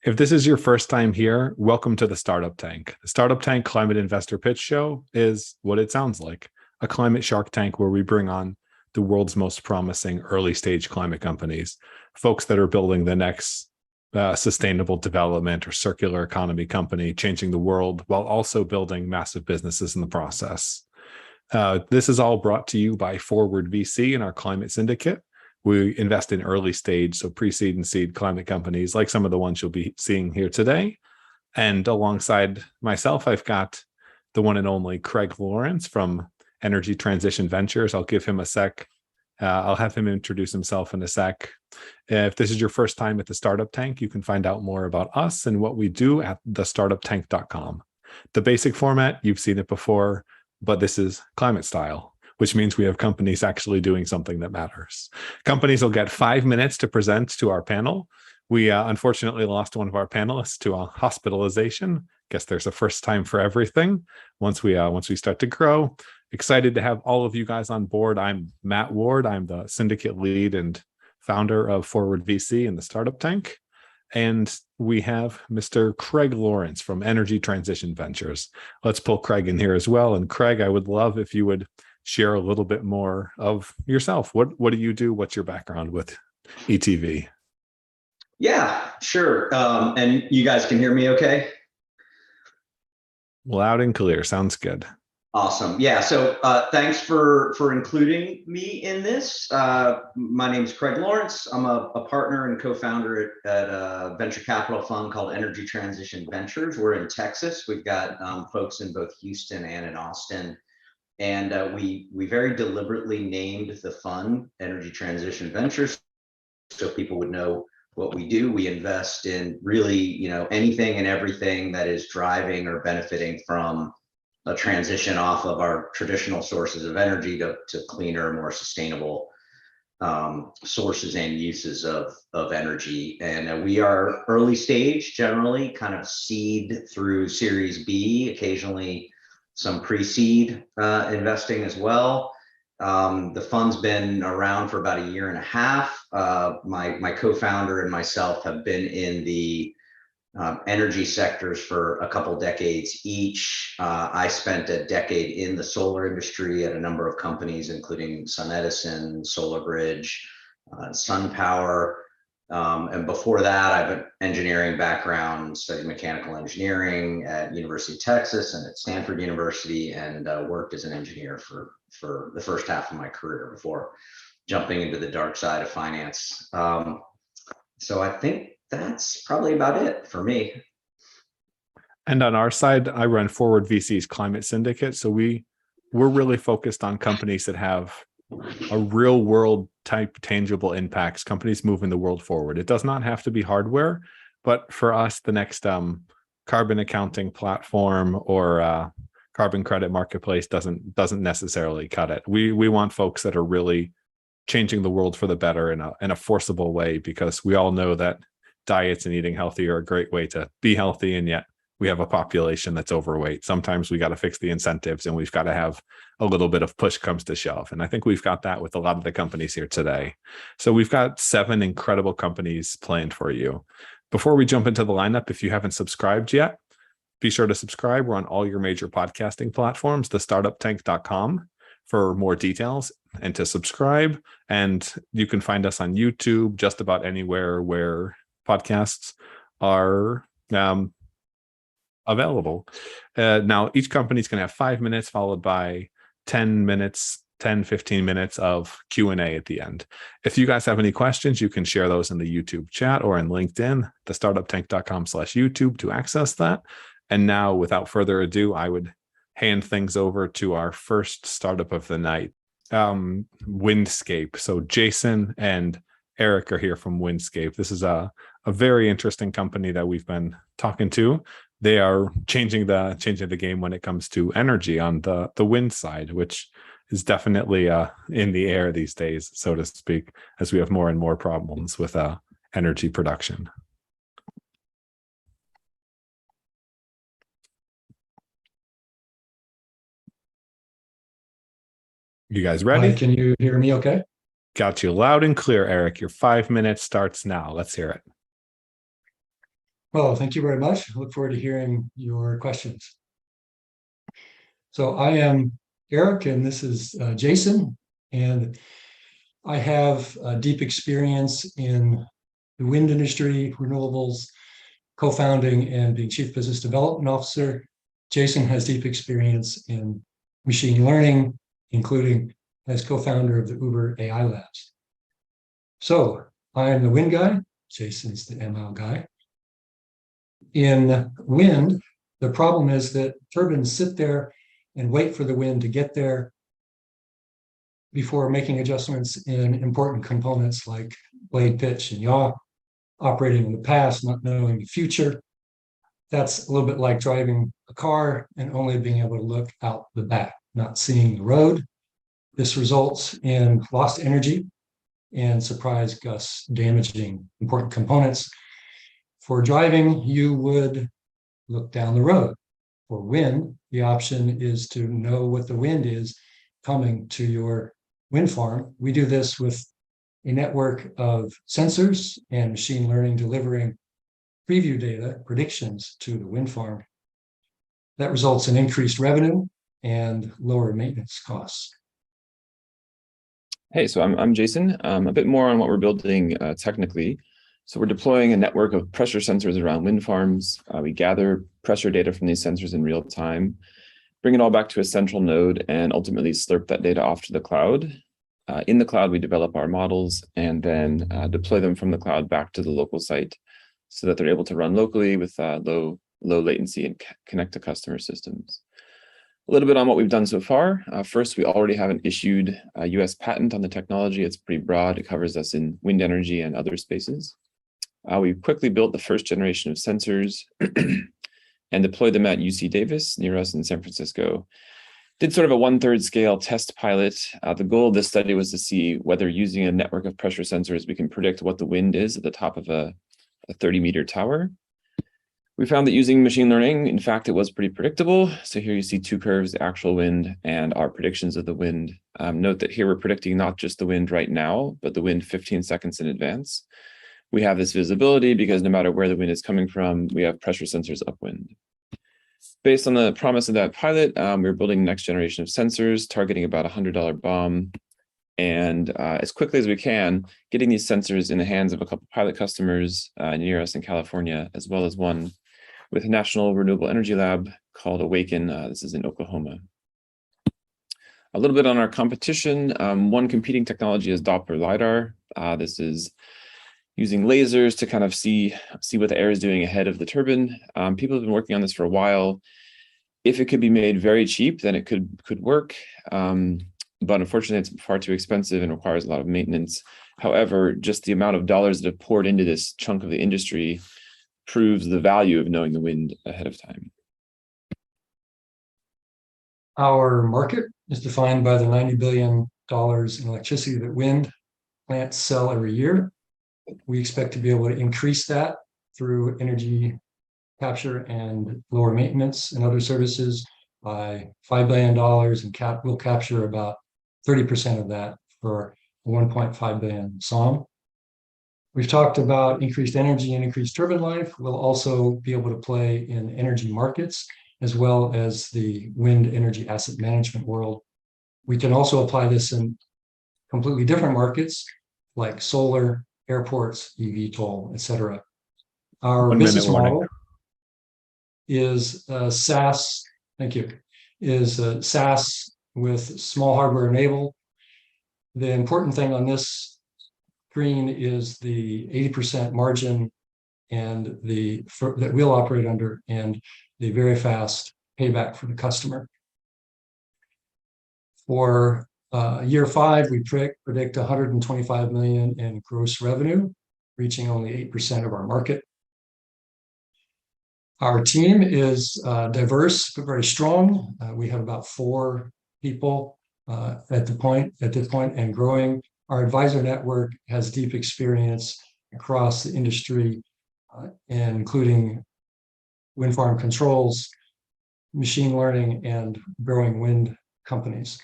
If this is your first time here, welcome to the Startup Tank. The Startup Tank Climate Investor Pitch Show is what it sounds like, a climate shark tank where we bring on the world's most promising early stage climate companies, folks that are building the next sustainable development or circular economy company, changing the world while also building massive businesses in the process. This is all brought to you by 4WARD.VC and our climate syndicate. We invest in early stage, so pre-seed and seed climate companies like some of the ones you'll be seeing here today. And alongside myself, I've got the one and only Craig Lawrence from Energy Transition Ventures. I'll give him a sec. I'll have him introduce himself in a sec. If this is your first time at the Startup Tank, you can find out more about us and what we do at thestartuptank.com. The basic format, you've seen it before, but this is climate style, which means we have companies actually doing something that matters. Companies will get 5 minutes to present to our panel. We unfortunately lost one of our panelists to a hospitalization. Guess there's a first time for everything. Once we start to grow, excited to have all of you guys on board. I'm Matt Ward. I'm the syndicate lead and founder of 4WARD.VC and the Startup Tank. And we have Mr. Craig Lawrence from Energy Transition Ventures. Let's pull Craig in here as well. And Craig, I would love if you would share a little bit more of yourself. What do you do? What's your background with ETV? Yeah, sure. And you guys can hear me okay? Loud and clear. Sounds good. Awesome. Yeah. So thanks for including me in this. My name is Craig Lawrence. I'm a partner and co-founder at a venture capital fund called Energy Transition Ventures. We're in Texas. We've got folks in both Houston and in Austin. And we very deliberately named the fund Energy Transition Ventures so people would know what we do. We invest in really, anything and everything that is driving or benefiting from a transition off of our traditional sources of energy to cleaner, more sustainable sources and uses of energy. And we are early stage, generally kind of seed through Series B, occasionally some pre-seed investing as well. The fund's been around for about 1.5 years. My co-founder and myself have been in the energy sectors for a couple decades each. I spent a decade in the solar industry at a number of companies, including SunEdison, SolarBridge, SunPower. And before that, I have an engineering background, studied mechanical engineering at University of Texas and at Stanford University, and worked as an engineer for the first half of my career before jumping into the dark side of finance. So I think that's probably about it for me. And on our side, I run 4WARD.VC's Climate Syndicate. So we're really focused on companies that have a real world type tangible impacts, companies moving the world forward. It does not have to be hardware, but for us, the next carbon accounting platform or carbon credit marketplace doesn't necessarily cut it. We want folks that are really changing the world for the better in a forcible way, because we all know that diets and eating healthy are a great way to be healthy, and yet we have a population that's overweight. Sometimes we got to fix the incentives, and we've got to have a little bit of push comes to shove. And I think we've got that with a lot of the companies here today. So we've got 7 incredible companies planned for you. Before we jump into the lineup, if you haven't subscribed yet, be sure to subscribe. We're on all your major podcasting platforms, thestartuptank.com for more details and to subscribe. And you can find us on YouTube, just about anywhere where podcasts are available. Now, each company is going to have 5 minutes followed by 10 minutes, 10, 15 minutes of Q&A at the end. If you guys have any questions, you can share those in the YouTube chat or in LinkedIn, thestartuptank.com/YouTube to access that. And now, without further ado, I would hand things over to our first startup of the night, Windscape. So Jason and Eric are here from Windscape. This is a very interesting company that we've been talking to. They are changing the game when it comes to energy on the wind side, which is definitely in the air these days, so to speak, as we have more and more problems with energy production. You guys ready? Hi, can you hear me okay? Got you loud and clear, Eric. Your 5 minutes starts now. Let's hear it. Well, thank you very much. I look forward to hearing your questions. So I am Eric, and this is Jason, and I have a deep experience in the wind industry, renewables, co-founding and being Chief Business Development Officer. Jason has deep experience in machine learning, including as co-founder of the Uber AI Labs. So I am the wind guy. Jason's the ML guy. In wind, the problem is that turbines sit there and wait for the wind to get there before making adjustments in important components like blade pitch and yaw, operating in the past, not knowing the future. That's a little bit like driving a car and only being able to look out the back, not seeing the road. This results in lost energy and surprise gusts damaging important components. For driving, you would look down the road. For wind, the option is to know what the wind is coming to your wind farm. We do this with a network of sensors and machine learning delivering preview data, predictions to the wind farm. That results in increased revenue and lower maintenance costs. Hey, so I'm Jason. A bit more on what we're building technically. So we're deploying a network of pressure sensors around wind farms. We gather pressure data from these sensors in real time, bring it all back to a central node, and ultimately slurp that data off to the cloud. In the cloud, we develop our models and then deploy them from the cloud back to the local site so that they're able to run locally with low latency and connect to customer systems. A little bit on what we've done so far. First, we already have an issued US patent on the technology. It's pretty broad. It covers us in wind energy and other spaces. We quickly built the first generation of sensors and deployed them at UC Davis near us in San Francisco. Did sort of a 1/3 scale test pilot. The goal of this study was to see whether using a network of pressure sensors, we can predict what the wind is at the top of a 30-meter tower. We found that using machine learning, in fact, it was pretty predictable. So here you see two curves, the actual wind and our predictions of the wind. Note that here we're predicting not just the wind right now, but the wind 15 seconds in advance. We have this visibility because no matter where the wind is coming from, we have pressure sensors upwind. Based on the promise of that pilot, we're building next generation of sensors, targeting about $100 BOM. And as quickly as we can, getting these sensors in the hands of a couple pilot customers near us in California, as well as one with a National Renewable Energy Lab called Awaken. This is in Oklahoma. A little bit on our competition. One competing technology is Doppler LiDAR. This is using lasers to kind of see what the air is doing ahead of the turbine. People have been working on this for a while. If it could be made very cheap, then it could work. But unfortunately, it's far too expensive and requires a lot of maintenance. However, just the amount of dollars that have poured into this chunk of the industry proves the value of knowing the wind ahead of time. Our market is defined by the $90 billion in electricity that wind plants sell every year. We expect to be able to increase that through energy capture and lower maintenance and other services by $5 billion, and we'll capture about 30% of that for a 1.5 billion SOM. We've talked about increased energy and increased turbine life. We'll also be able to play in energy markets as well as the wind energy asset management world. We can also apply this in completely different markets like solar, airports, EV etc. Our business model is SaaS. Thank you. Is SaaS with small hardware enabled. The important thing on this screen is the 80% margin and that we'll operate under, and the very fast payback for the customer. For year 5, we predict 125 million in gross revenue, reaching only 8% of our market. Our team is diverse but very strong. We have about 4 people at this point and growing. Our advisor network has deep experience across the industry, including wind farm controls, machine learning, and growing wind companies.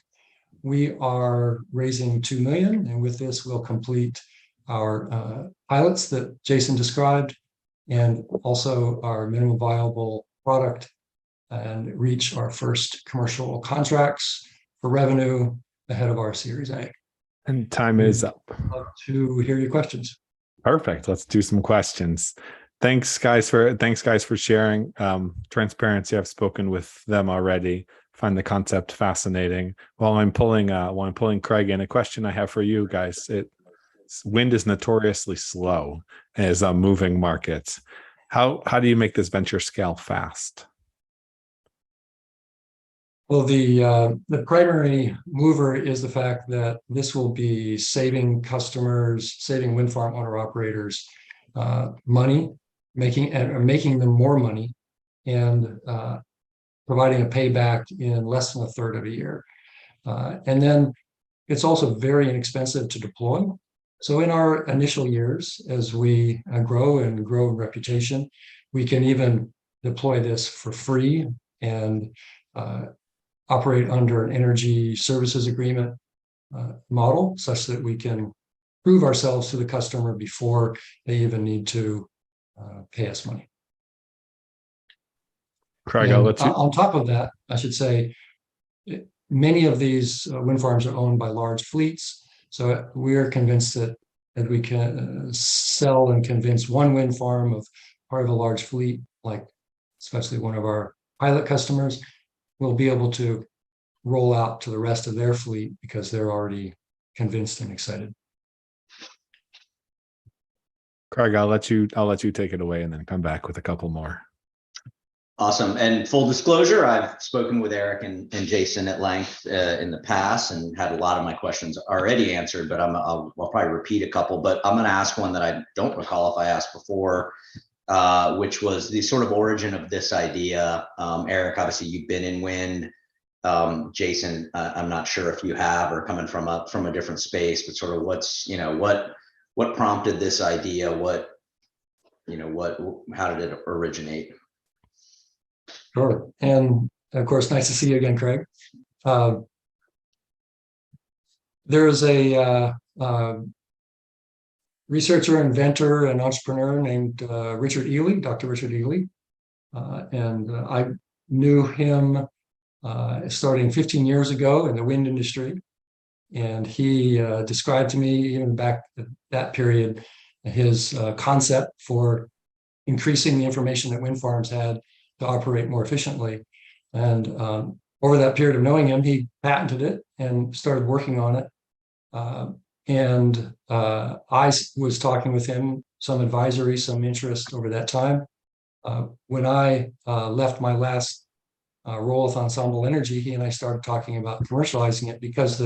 We are raising 2 million, and with this, we'll complete our pilots that Jason described and also our minimum viable product and reach our first commercial contracts for revenue ahead of our Series A. And time is up. Love to hear your questions. Perfect. Let's do some questions. Thanks guys for sharing. Transparency, I've spoken with them already. Find the concept fascinating. While I'm pulling Craig in, a question I have for you guys. Wind is notoriously slow as a moving market. How do you make this venture scale fast? Well, the primary mover is the fact that this will be saving customers, saving wind farm owner operators money, making them more money, and providing a payback in less than a third of a year. And then it's also very inexpensive to deploy. So in our initial years, as we grow in reputation, we can even deploy this for free and operate under an energy services agreement model, such that we can prove ourselves to the customer before they even need to pay us money. Craig, I'll let you. On top of that, I should say, many of these wind farms are owned by large fleets. So we are convinced that we can sell and convince one wind farm of part of a large fleet, like especially one of our pilot customers, will be able to roll out to the rest of their fleet because they're already convinced and excited. Craig, I'll let you take it away and then come back with a couple more. Awesome. And full disclosure, I've spoken with Eric and Jason at length in the past and had a lot of my questions already answered, but I'll probably repeat a couple, but I'm going to ask one that I don't recall if I asked before, which was the sort of origin of this idea. Eric, obviously you've been in wind. Jason, I'm not sure if you have, or coming from a different space, but sort of what prompted this idea? How did it originate? Sure. And of course, nice to see you again, Craig. There's a researcher, inventor, and entrepreneur named Richard Ely, Dr. Richard Ely. And I knew him starting 15 years ago in the wind industry. And he described to me, even back at that period, his concept for increasing the information that wind farms had to operate more efficiently. And over that period of knowing him, he patented it and started working on it. And I was talking with him, some advisory, some interest over that time. When I left my last role with Ensemble Energy, he and I started talking about commercializing it because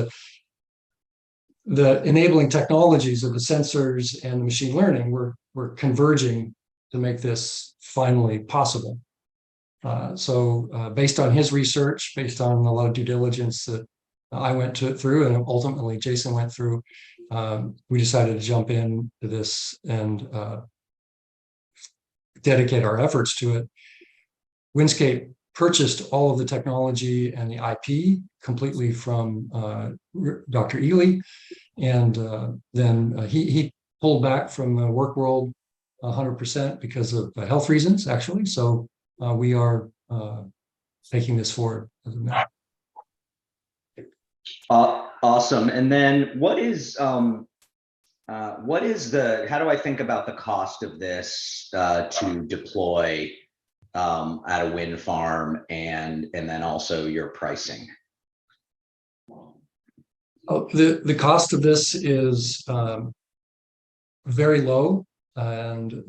the enabling technologies of the sensors and the machine learning were converging to make this finally possible. So based on his research, based on a lot of due diligence that I went through, and ultimately Jason went through, we decided to jump into this and dedicate our efforts to it. Windscape purchased all of the technology and the IP completely from Dr. Ely, and then he pulled back from the work world 100% because of health reasons, actually. So we are taking this forward as a matter. Awesome. And then how do I think about the cost of this to deploy at a wind farm, and then also your pricing? The cost of this is very low, and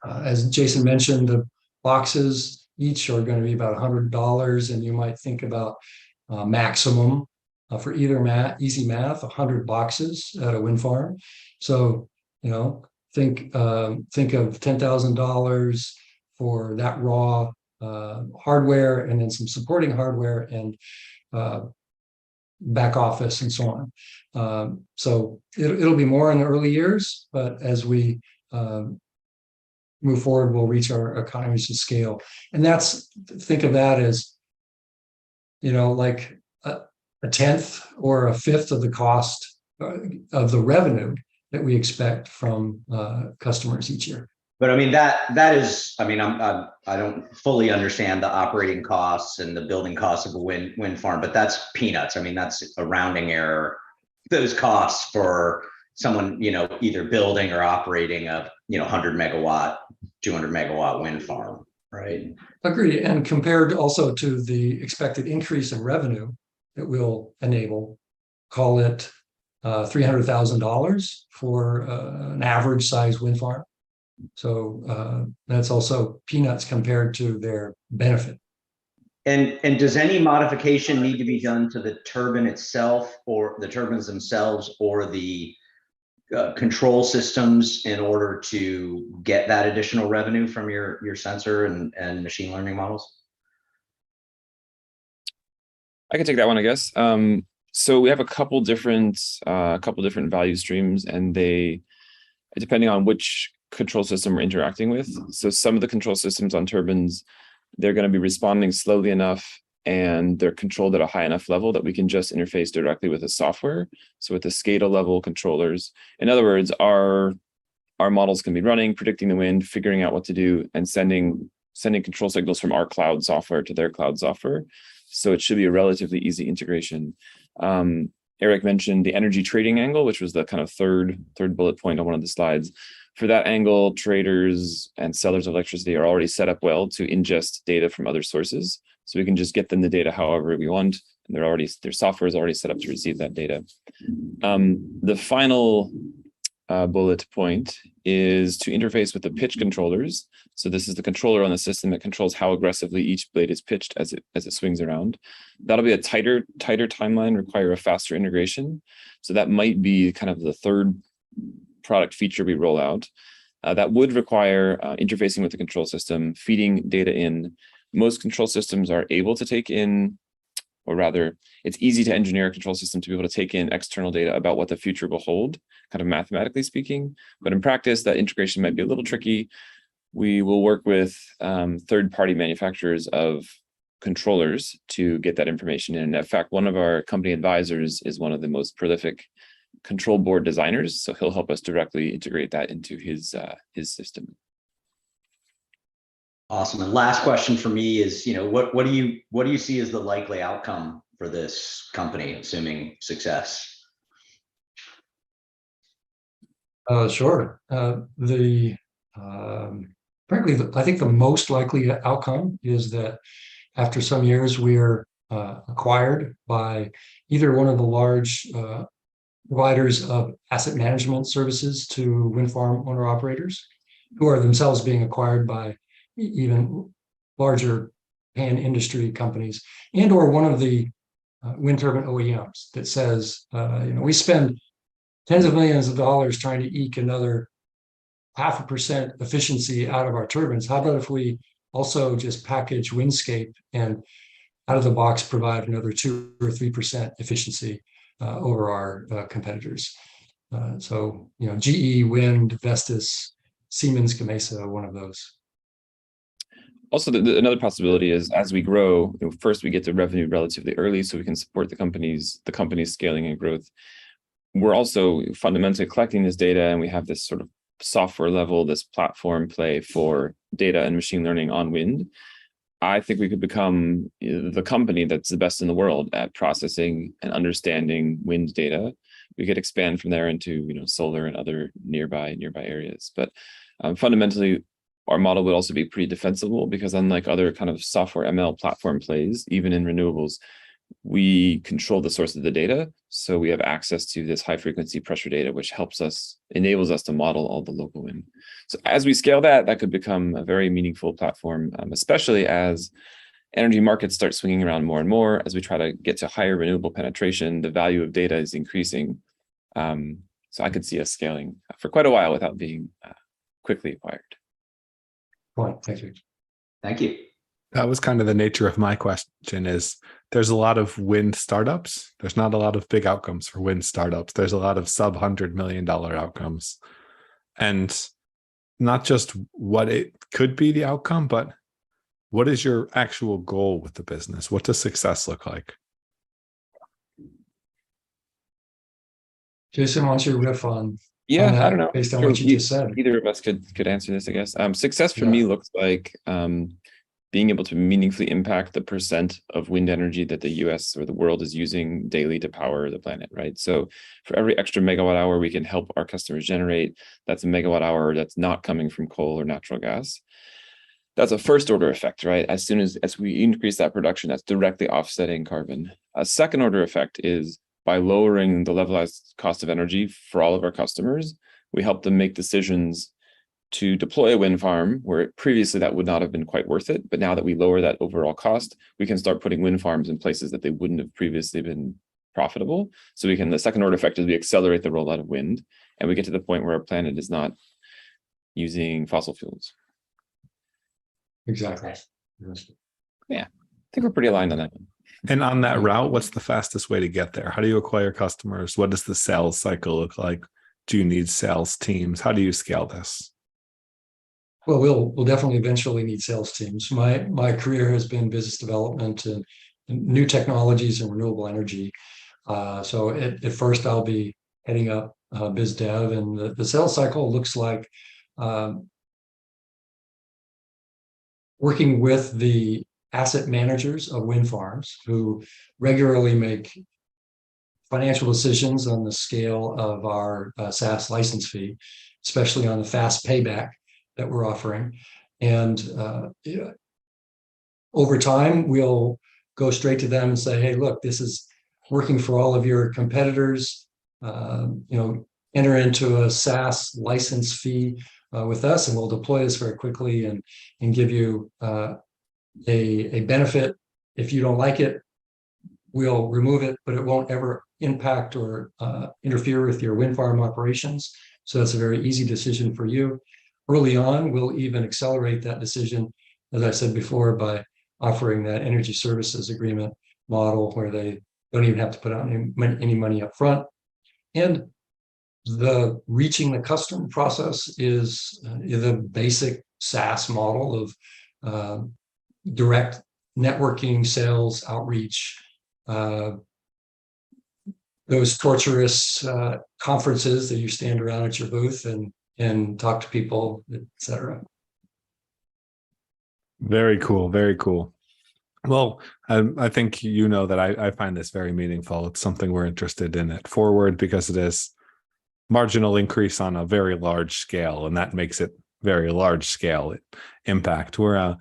as Jason mentioned, the boxes each are going to be about $100, and you might think about maximum for either easy math, 100 boxes at a wind farm. So think of $10,000 for that raw hardware, and then some supporting hardware and back office and so on. So it'll be more in the early years, but as we move forward, we'll reach our economies of scale. And think of that as, like a tenth or a fifth of the cost of the revenue that we expect from customers each year. But I mean, that is, I mean, I don't fully understand the operating costs and the building costs of a wind farm, but that's peanuts. I mean, that's a rounding error. Those costs for someone, either building or operating a, 100 megawatt, 200 megawatt wind farm, right? Agreed. And compared also to the expected increase in revenue that will enable, call it $300,000 for an average size wind farm. So that's also peanuts compared to their benefit. And does any modification need to be done to the turbine itself, or the turbines themselves, or the control systems in order to get that additional revenue from your sensor and machine learning models? I can take that one, I guess. So we have a couple different value streams, and they, depending on which control system we're interacting with. So some of the control systems on turbines, they're going to be responding slowly enough, and they're controlled at a high enough level that we can just interface directly with the software. So with the SCADA level controllers, in other words, our models can be running, predicting the wind, figuring out what to do, and sending control signals from our cloud software to their cloud software. So it should be a relatively easy integration. Eric mentioned the energy trading angle, which was the kind of third bullet point on one of the slides. For that angle, traders and sellers of electricity are already set up well to ingest data from other sources. So we can just get them the data however we want, and their software is already set up to receive that data. The final bullet point is to interface with the pitch controllers. So this is the controller on the system that controls how aggressively each blade is pitched as it swings around. That'll be a tighter timeline, require a faster integration. So that might be kind of the third product feature we roll out. That would require interfacing with the control system, feeding data in. Most control systems are able to take in, or rather, it's easy to engineer a control system to be able to take in external data about what the future will hold, kind of mathematically speaking. But in practice, that integration might be a little tricky. We will work with third-party manufacturers of controllers to get that information in. In fact, one of our company advisors is one of the most prolific control board designers, so he'll help us directly integrate that into his system. Awesome. And last question for me is, what do you see as the likely outcome for this company, assuming success? Sure. Frankly, I think the most likely outcome is that after some years we are acquired by either one of the large providers of asset management services to wind farm owner operators, who are themselves being acquired by even larger pan-industry companies, and or one of the wind turbine OEMs that says, we spend tens of millions of dollars trying to eke another 0.5% efficiency out of our turbines. How about if we also just package Windscape and out of the box provide another 2 or 3% efficiency over our competitors? So, GE, Wind, Vestas, Siemens Gamesa, one of those. Also, another possibility is as we grow, first we get the revenue relatively early so we can support the company's scaling and growth. We're also fundamentally collecting this data, and we have this sort of software level, this platform play for data and machine learning on wind. I think we could become the company that's the best in the world at processing and understanding wind data. We could expand from there into solar and other nearby areas. But fundamentally, our model would also be pretty defensible, because unlike other kind of software ML platform plays, even in renewables, we control the source of the data. So we have access to this high frequency pressure data, which enables us to model all the local wind. So as we scale that could become a very meaningful platform, especially as energy markets start swinging around more and more. As we try to get to higher renewable penetration, the value of data is increasing. So I could see us scaling for quite a while without being quickly acquired. Point. Thank you. Thank you. That was kind of the nature of my question. Is there's a lot of wind startups. There's not a lot of big outcomes for wind startups. There's a lot of sub $100 million outcomes, and not just what it could be the outcome, but what is your actual goal with the business? What does success look like? Jason, why don't you riff on? Yeah, that I don't know. based on Sure, what you just said. Either of us could answer this, I guess. Success for Yeah. me looks like being able to meaningfully impact the percent of wind energy that the US or the world is using daily to power the planet, right? So for every extra megawatt hour we can help our customers generate, that's a megawatt hour that's not coming from coal or natural gas. That's a first order effect, right? As soon as we increase that production, that's directly offsetting carbon. A second order effect is by lowering the levelized cost of energy for all of our customers, we help them make decisions to deploy a wind farm where previously that would not have been quite worth it. But now that we lower that overall cost, we can start putting wind farms in places that they wouldn't have previously been profitable. So the second order effect is we accelerate the rollout of wind and we get to the point where our planet is not using fossil fuels. Exactly. Yeah, I think we're pretty aligned on that one. And on that route, what's the fastest way to get there? How do you acquire customers? What does the sales cycle look like? Do you need sales teams? How do you scale this? Well, we'll definitely eventually need sales teams. My career has been business development and new technologies and renewable energy. So at first I'll be heading up biz dev, and the sales cycle looks like working with the asset managers of wind farms who regularly make financial decisions on the scale of our SaaS license fee, especially on the fast payback that we're offering. And over time, we'll go straight to them and say, hey, look, this is working for all of your competitors. Enter into a SaaS license fee with us, and we'll deploy this very quickly and give you a benefit. If you don't like it, we'll remove it, but it won't ever impact or interfere with your wind farm operations. So that's a very easy decision for you. Early on, we'll even accelerate that decision, as I said before, by offering that energy services agreement model where they don't even have to put out any money up front. And the reaching the customer process is the basic SaaS model of direct networking, sales, outreach, those torturous conferences that you stand around at your booth and talk to people, etc. Very cool. Very cool. Well, I think you know that I find this very meaningful. It's something we're interested in at 4WARD because it is marginal increase on a very large scale, and that makes it very large scale impact. We're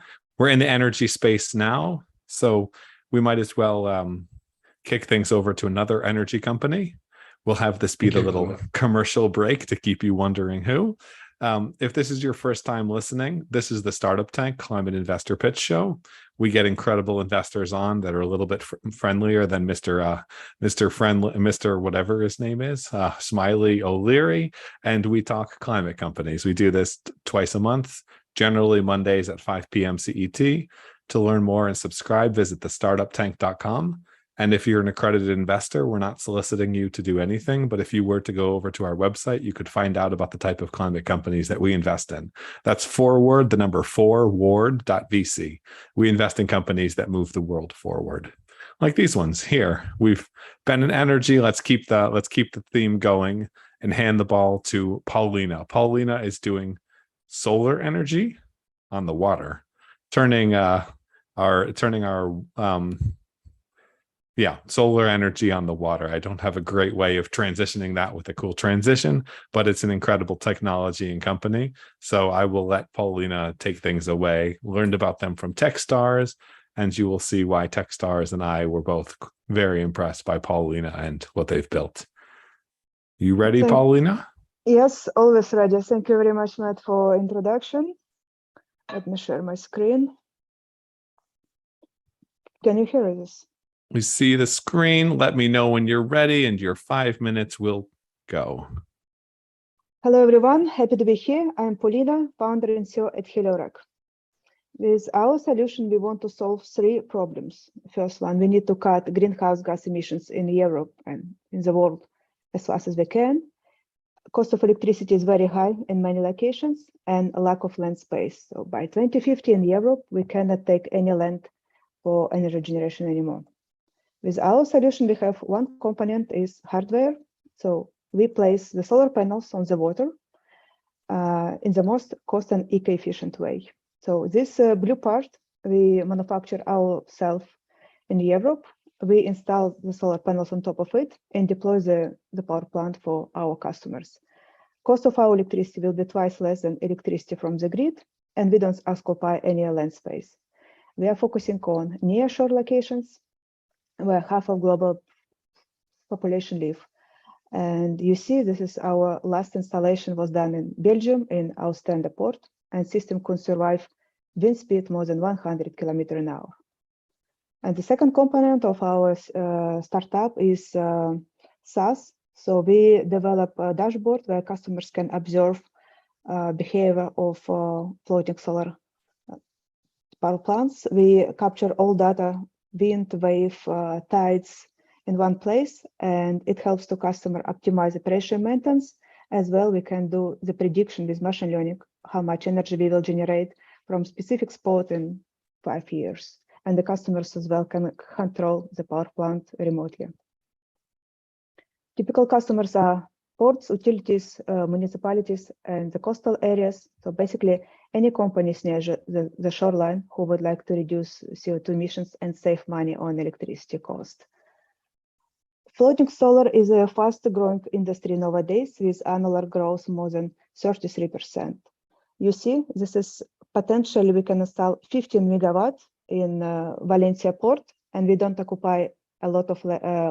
in the energy space now, so we might as well kick things over to another energy company. We'll have this be the little commercial break to keep you wondering who. If this is your first time listening, this is the Startup Tank Climate Investor Pitch Show. We get incredible investors on that are a little bit friendlier than Mr. whatever his name is, Smiley O'Leary, and we talk climate companies. We do this twice a month, generally Mondays at 5 p.m. CET. To learn more and subscribe, visit thestartuptank.com. And if you're an accredited investor, we're not soliciting you to do anything. But if you were to go over to our website, you could find out about the type of climate companies that we invest in. That's 4WARD, the number 4WARD.VC. We invest in companies that move the world forward. Like these ones here. We've been in energy. Let's keep the theme going and hand the ball to Paulina. Paulina is doing solar energy on the water, turning our solar energy on the water. I don't have a great way of transitioning that with a cool transition, but it's an incredible technology and company. So I will let Paulina take things away. Learned about them from Techstars, and you will see why Techstars and I were both very impressed by Paulina and what they've built. You ready, Paulina? Yes, always ready. Thank you very much, Matt, for introduction. Let me share my screen. Can you hear this? We see the screen. Let me know when you're ready, and your 5 minutes will go. Hello, everyone. Happy to be here. I'm Paulina, founder and CEO at HelioRec. With our solution, we want to solve 3 problems. First one, we need to cut greenhouse gas emissions in Europe and in the world as fast as we can. Cost of electricity is very high in many locations, and a lack of land space. So by 2050 in Europe, we cannot take any land for energy generation anymore. With our solution, we have one component is hardware. So we place the solar panels on the water in the most cost and eco-efficient way. So this blue part, we manufacture ourselves in Europe. We install the solar panels on top of it and deploy the power plant for our customers. Cost of our electricity will be twice less than electricity from the grid, and we don't occupy any land space. We are focusing on near-shore locations where half of global population live. And you see, this is our last installation was done in Belgium in Oostende port, and system could survive wind speed more than 100 km/h. And the second component of our startup is SaaS. So we develop a dashboard where customers can observe behavior of floating solar power plants. We capture all data, wind, wave, tides in one place, and it helps the customer optimize the pressure maintenance. As well, we can do the prediction with machine learning, how much energy we will generate from specific spot in 5 years. And the customers as well can control the power plant remotely. Typical customers are ports, utilities, municipalities, and the coastal areas. So basically, any companies near the shoreline who would like to reduce CO2 emissions and save money on electricity cost. Floating solar is a fast-growing industry nowadays with annual growth more than 33%. You see, this is potentially we can install 15 megawatts in Valencia port, and we don't occupy a lot of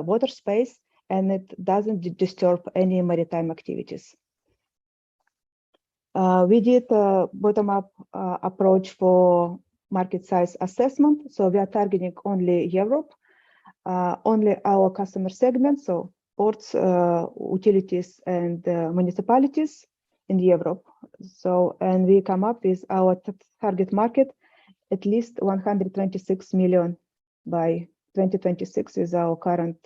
water space, and it doesn't disturb any maritime activities. We did a bottom-up approach for market size assessment. So we are targeting only Europe, only our customer segment, so ports, utilities, and municipalities in Europe. So, and we come up with our target market, at least 126 million by 2026 is our current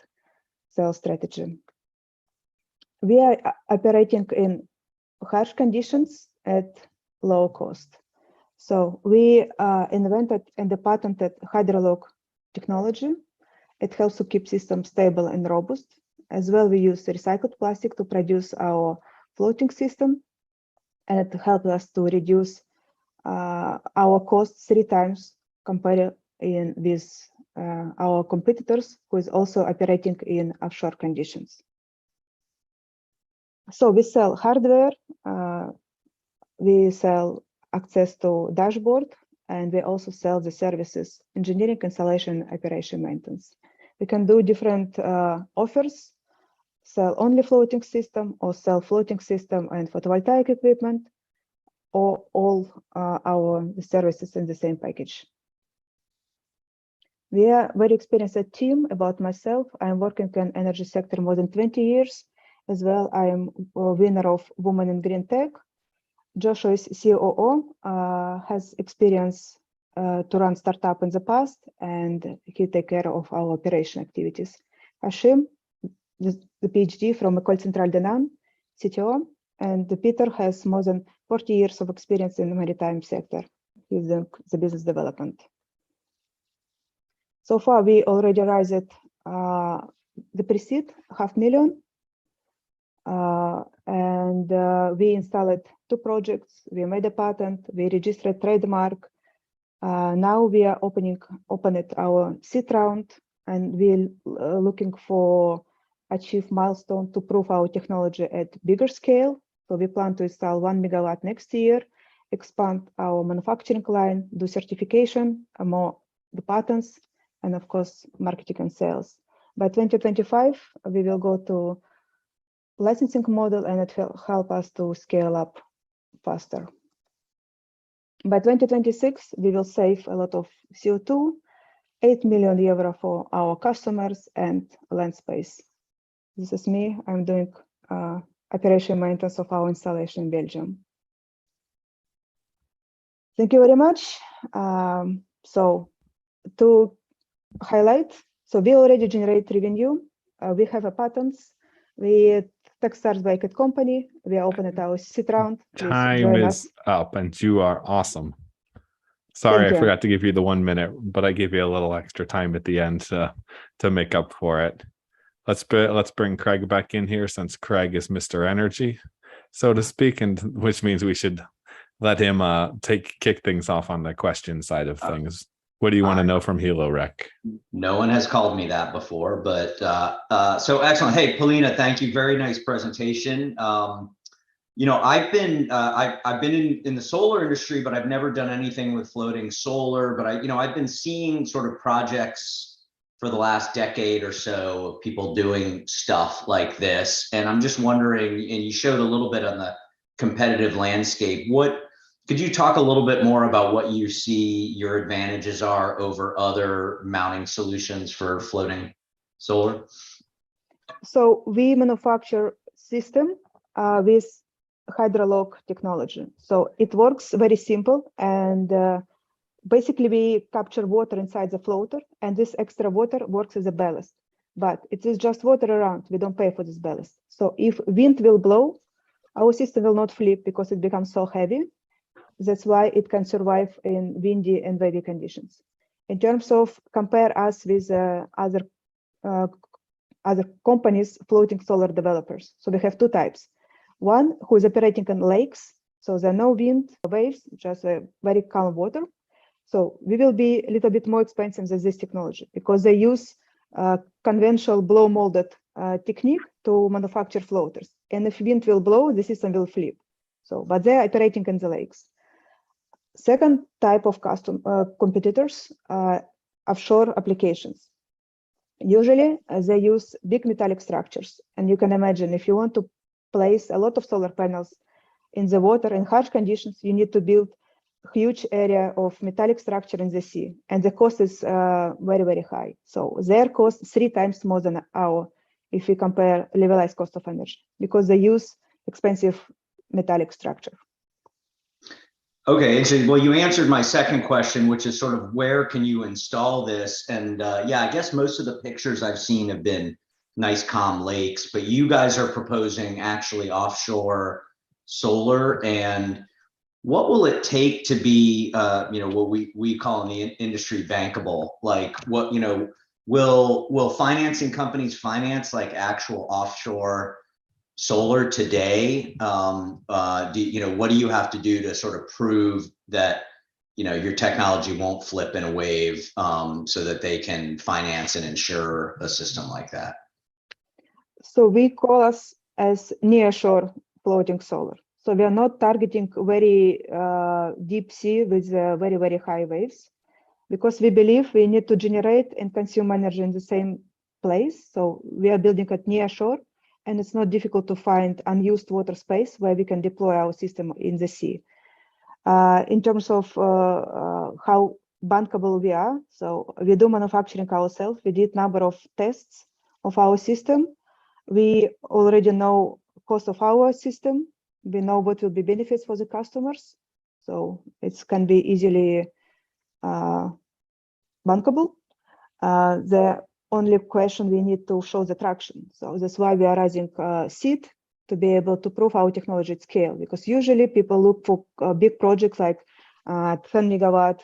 sales strategy. We are operating in harsh conditions at low cost. So we invented and patented HelioRec technology. It helps to keep systems stable and robust. As well, we use recycled plastic to produce our floating system, and it helps us to reduce our costs 3 times compared with our competitors, who is also operating in offshore conditions. So we sell hardware, we sell access to dashboard, and we also sell the services, engineering, installation, operation, maintenance. We can do different offers, sell only floating system or sell floating system and photovoltaic equipment, or all our services in the same package. We are a very experienced team. About myself, I'm working in energy sector more than 20 years. As well, I am a winner of Women in Green Tech. Joshua is COO, has experience to run startup in the past, and he take care of our operation activities. Hashim, the PhD from École Centrale de Nantes, CTO, and Peter has more than 40 years of experience in the maritime sector. He's in the business development. So far, we already raised the pre-seed, $500,000. And we installed 2 projects. We made a patent. We registered trademark. Now we are opened our seed round, and we're looking for achieve milestone to prove our technology at bigger scale. So we plan to install 1 megawatt next year, expand our manufacturing line, do certification, more the patents, and of course, marketing and sales. By 2025, we will go to licensing model, and it will help us to scale up faster. By 2026, we will save a lot of CO2, 8 million euro for our customers, and land space. This is me. I'm doing operation maintenance of our installation in Belgium. Thank you very much. So to highlight, so we already generate revenue. We have a patents. We Techstars by Cat company. We are open at our seed round. Time is up, and you are awesome. Sorry, I forgot to give you the 1 minute, but I gave you a little extra time at the end to make up for it. let's bring Craig back in here, since Craig is Mr. Energy, so to speak, and which means we should let him kick things off on the question side of things. What do you want to know from HelioRec? No one has called me that before, but so excellent. Hey, Polina, thank you. Very nice presentation. You know, I've been in the solar industry, but I've never done anything with floating solar. But I've been seeing sort of projects for the last decade or so of people doing stuff like this. And I'm just wondering, and you showed a little bit on the competitive landscape, could you talk a little bit more about what you see your advantages are over other mounting solutions for floating solar? So we manufacture system with HelioRec technology. So it works very simple, and basically we capture water inside the floater, and this extra water works as a ballast. But it is just water around. We don't pay for this ballast. So if wind will blow, our system will not flip because it becomes so heavy. That's why it can survive in windy and wavy conditions. In terms of compare us with other companies, floating solar developers. So we have two types. One who is operating on lakes, so there are no wind, waves, just a very calm water. So we will be a little bit more expensive than this technology because they use conventional blow molded technique to manufacture floaters. And if wind will blow, the system will flip. So, but they're operating in the lakes. Second type of competitors are offshore applications. Usually they use big metallic structures. And you can imagine if you want to place a lot of solar panels in the water in harsh conditions, you need to build a huge area of metallic structure in the sea. And the cost is very, very high. So their cost 3 times more than our, if we compare levelized cost of energy, because they use expensive metallic structure. Okay, interesting. Well, you answered my second question, which is sort of where can you install this? And yeah, I guess most of the pictures I've seen have been nice calm lakes, but you guys are proposing actually offshore solar. And what will it take to be, what we call in the industry bankable? Like what, will financing companies finance like actual offshore solar today? What do you have to do to sort of prove that your technology won't flip in a wave so that they can finance and insure a system like that? So we call us as nearshore floating solar. So we are not targeting very deep sea with very, very high waves, because we believe we need to generate and consume energy in the same place. So we are building at nearshore, and it's not difficult to find unused water space where we can deploy our system in the sea. In terms of how bankable we are, so we do manufacturing ourselves. We did number of tests of our system. We already know cost of our system. We know what will be benefits for the customers. So it can be easily bankable. The only question, we need to show the traction. So that's why we are raising seed to be able to prove our technology at scale, because usually people look for big projects like 10 megawatt,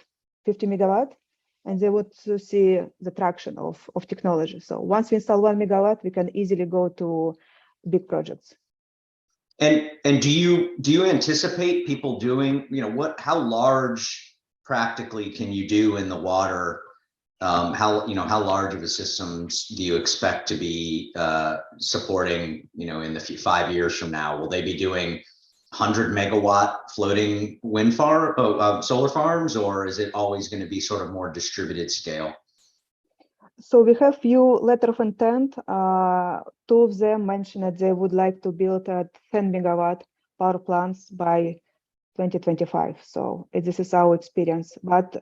50 megawatt, and they want to see the traction of technology. So once we install 1 megawatt, we can easily go to big projects. And do you anticipate people doing, how large practically can you do in the water? How large of a systems do you expect to be supporting, in the 5 years from now? Will they be doing 100 megawatt floating wind farm, solar farms, or is it always going to be sort of more distributed scale? So we have few letter of intent. 2 of them mentioned that they would like to build 10 megawatt power plants by 2025. So this is our experience, but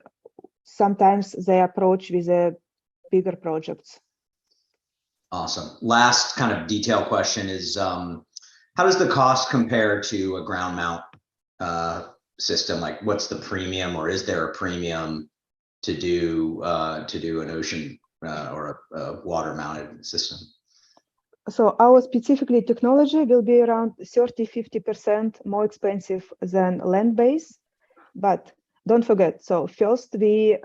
sometimes they approach with bigger projects. Awesome. Last kind of detail question is, how does the cost compare to a ground mount system? Like, what's the premium, or is there a premium to do an ocean or a water mounted system? So our specifically technology will be around 30–50% more expensive than land-based, but don't forget, so first we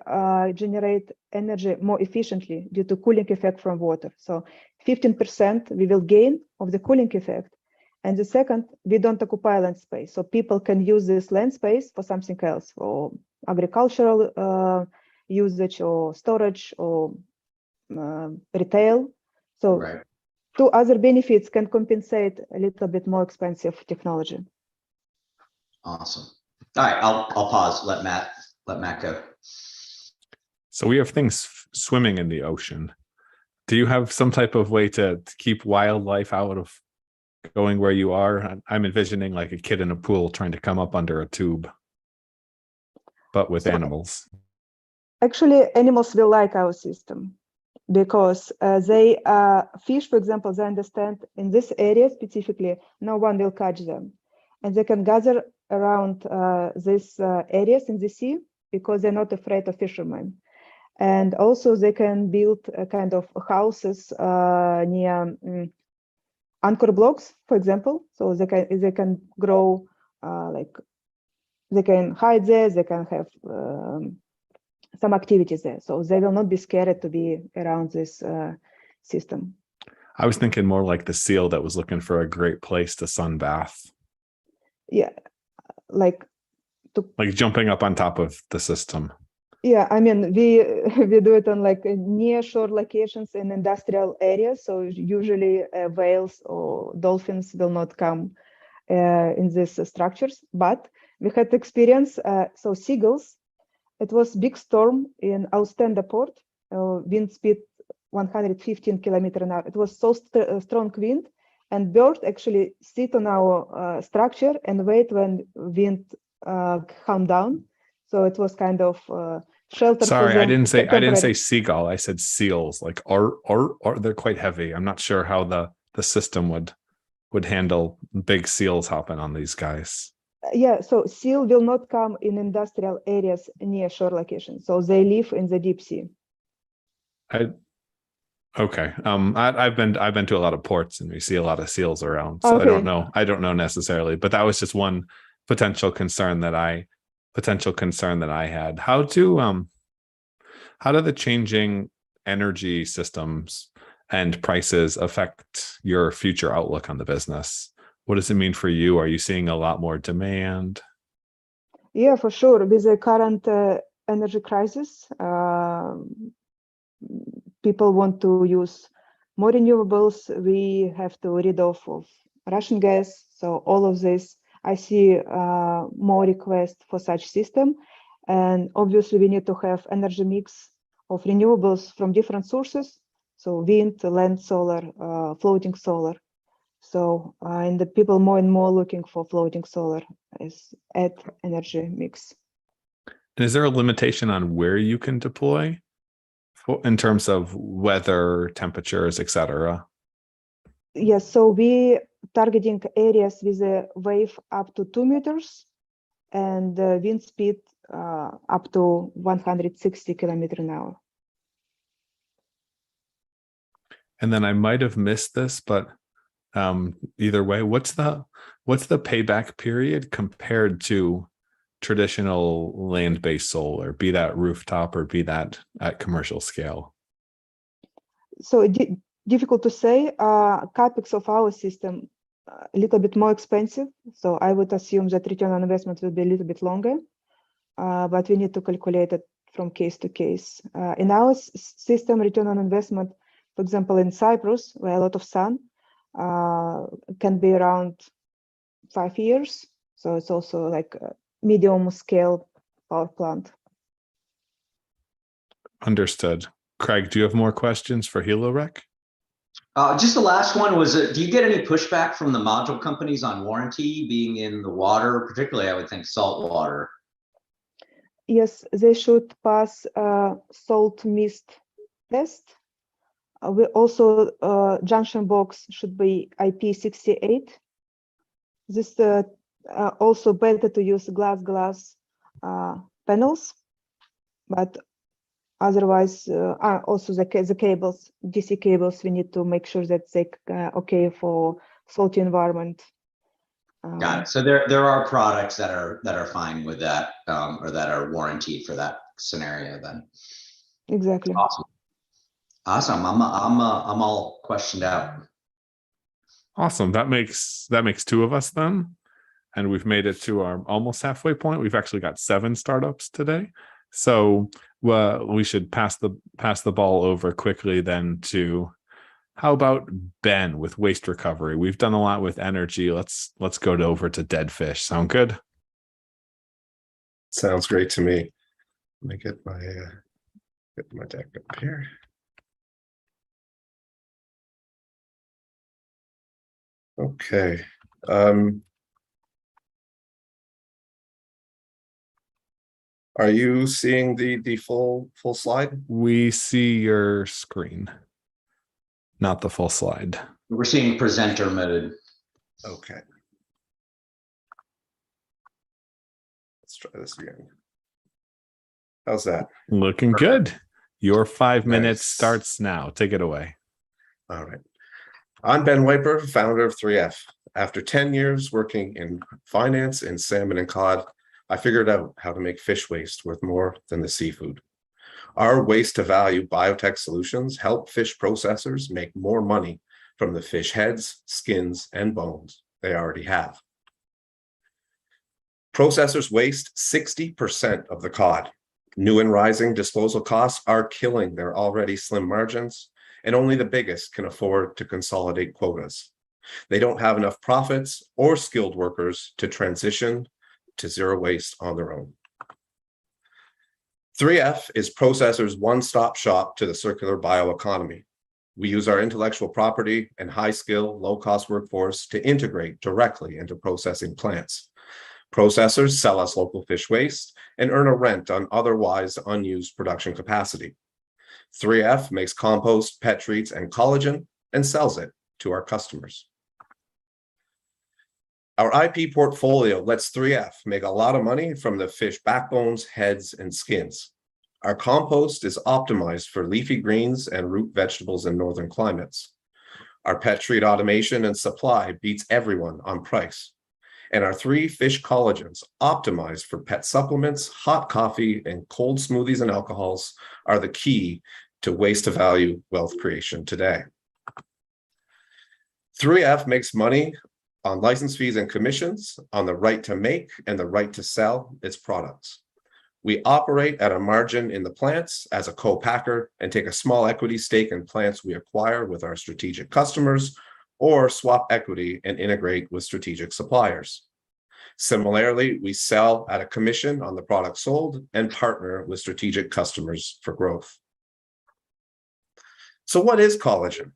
generate energy more efficiently due to cooling effect from water. So 15% we will gain of the cooling effect. And the second, we don't occupy land space. So people can use this land space for something else, for agricultural usage or storage or retail. So Right. two other benefits can compensate a little bit more expensive technology. Awesome. All right, I'll pause. Let Matt go. So we have things swimming in the ocean. Do you have some type of way to keep wildlife out of going where you are? I'm envisioning like a kid in a pool trying to come up under a tube, but with animals. Actually, animals will like our system because they fish, for example, they understand in this area specifically, no one will catch them. And they can gather around these areas in the sea because they're not afraid of fishermen. And also they can build a kind of houses near anchor blocks, for example. So they can grow, like they can hide there, they can have some activities there. So they will not be scared to be around this system. I was thinking more like the seal that was looking for a great place to sunbath. Yeah, like jumping up on top of the system. Yeah, I mean, we do it on like near shore locations in industrial areas. So usually whales or dolphins will not come in these structures. But we had experience. So seagulls, it was big storm in Ostende port, wind speed 115 km/h. It was so strong wind, and birds actually sit on our structure and wait when wind calm down. So it was kind of shelter. Sorry, for them. I didn't say seagull. I said seals. Like or they're quite heavy. I'm not sure how the system would handle big seals hopping on these guys. Yeah, so seal will not come in industrial areas near shore locations. So they live in the deep sea. Okay. I've been to a lot of ports and we see a lot of seals around. So Okay. I don't know necessarily, but that was just one potential concern that I had. How do the changing energy systems and prices affect your future outlook on the business? What does it mean for you? Are you seeing a lot more demand? Yeah, for sure. With the current energy crisis, people want to use more renewables. We have to rid of Russian gas. So all of this, I see more requests for such system. And obviously we need to have energy mix of renewables from different sources. So wind, land, solar, floating solar. So and the people more and more looking for floating solar as add energy mix. And is there a limitation on where you can deploy in terms of weather, temperatures, etc.? Yes, so we targeting areas with a wave up to 2 meters and wind speed up to 160 km/h. And then I might have missed this, but either way, what's the payback period compared to traditional land-based solar, be that rooftop or be that at commercial scale? So difficult to say. CapEx of our system a little bit more expensive. So I would assume that return on investment will be a little bit longer, but we need to calculate it from case to case. In our system, return on investment, for example, in Cyprus, where a lot of sun, can be around 5 years. So it's also like a medium scale power plant. Understood. Craig, do you have more questions for HelioRec? Just the last one was, do you get any pushback from the module companies on warranty being in the water, particularly I would think salt water? Yes, they should pass salt mist test. We also junction box should be IP68. This also better to use glass panels, but otherwise also the cables, DC cables, we need to make sure that they okay for salty environment. Got it. So there are products that are fine with that, or that are warranted for that scenario then. Exactly. Awesome. Awesome. I'm all questioned out. Awesome. That makes two of us then. And we've made it to our almost halfway point. We've actually got 7 startups today. So we should pass the ball over quickly then to, how about Ben with waste recovery? We've done a lot with energy. Let's go over to dead fish. Sound good? Sounds great to me. Let me get my deck up here. Okay. Are you seeing the full slide? We see your screen, not the full slide. We're seeing presenter mode. Okay. Let's try this again. How's that? Looking good. Your 5 minutes Nice. starts now. Take it away. All right. I'm Ben Wiper, founder of 3F. After 10 years working in finance in salmon and cod, I figured out how to make fish waste worth more than the seafood. Our waste to value biotech solutions help fish processors make more money from the fish heads, skins, and bones they already have. Processors waste 60% of the cod. New and rising disposal costs are killing their already slim margins, and only the biggest can afford to consolidate quotas. They don't have enough profits or skilled workers to transition to zero waste on their own. 3F is processors' one-stop shop to the circular bioeconomy. We use our intellectual property and high-skill, low-cost workforce to integrate directly into processing plants. Processors sell us local fish waste and earn a rent on otherwise unused production capacity. 3F makes compost, pet treats, and collagen and sells it to our customers. Our IP portfolio lets 3F make a lot of money from the fish backbones, heads, and skins. Our compost is optimized for leafy greens and root vegetables in northern climates. Our pet treat automation and supply beats everyone on price. And our 3 fish collagens, optimized for pet supplements, hot coffee, and cold smoothies and alcohols, are the key to waste to value wealth creation today. 3F makes money on license fees and commissions, on the right to make and the right to sell its products. We operate at a margin in the plants as a co-packer and take a small equity stake in plants we acquire with our strategic customers, or swap equity and integrate with strategic suppliers. Similarly, we sell at a commission on the product sold and partner with strategic customers for growth. So what is collagen?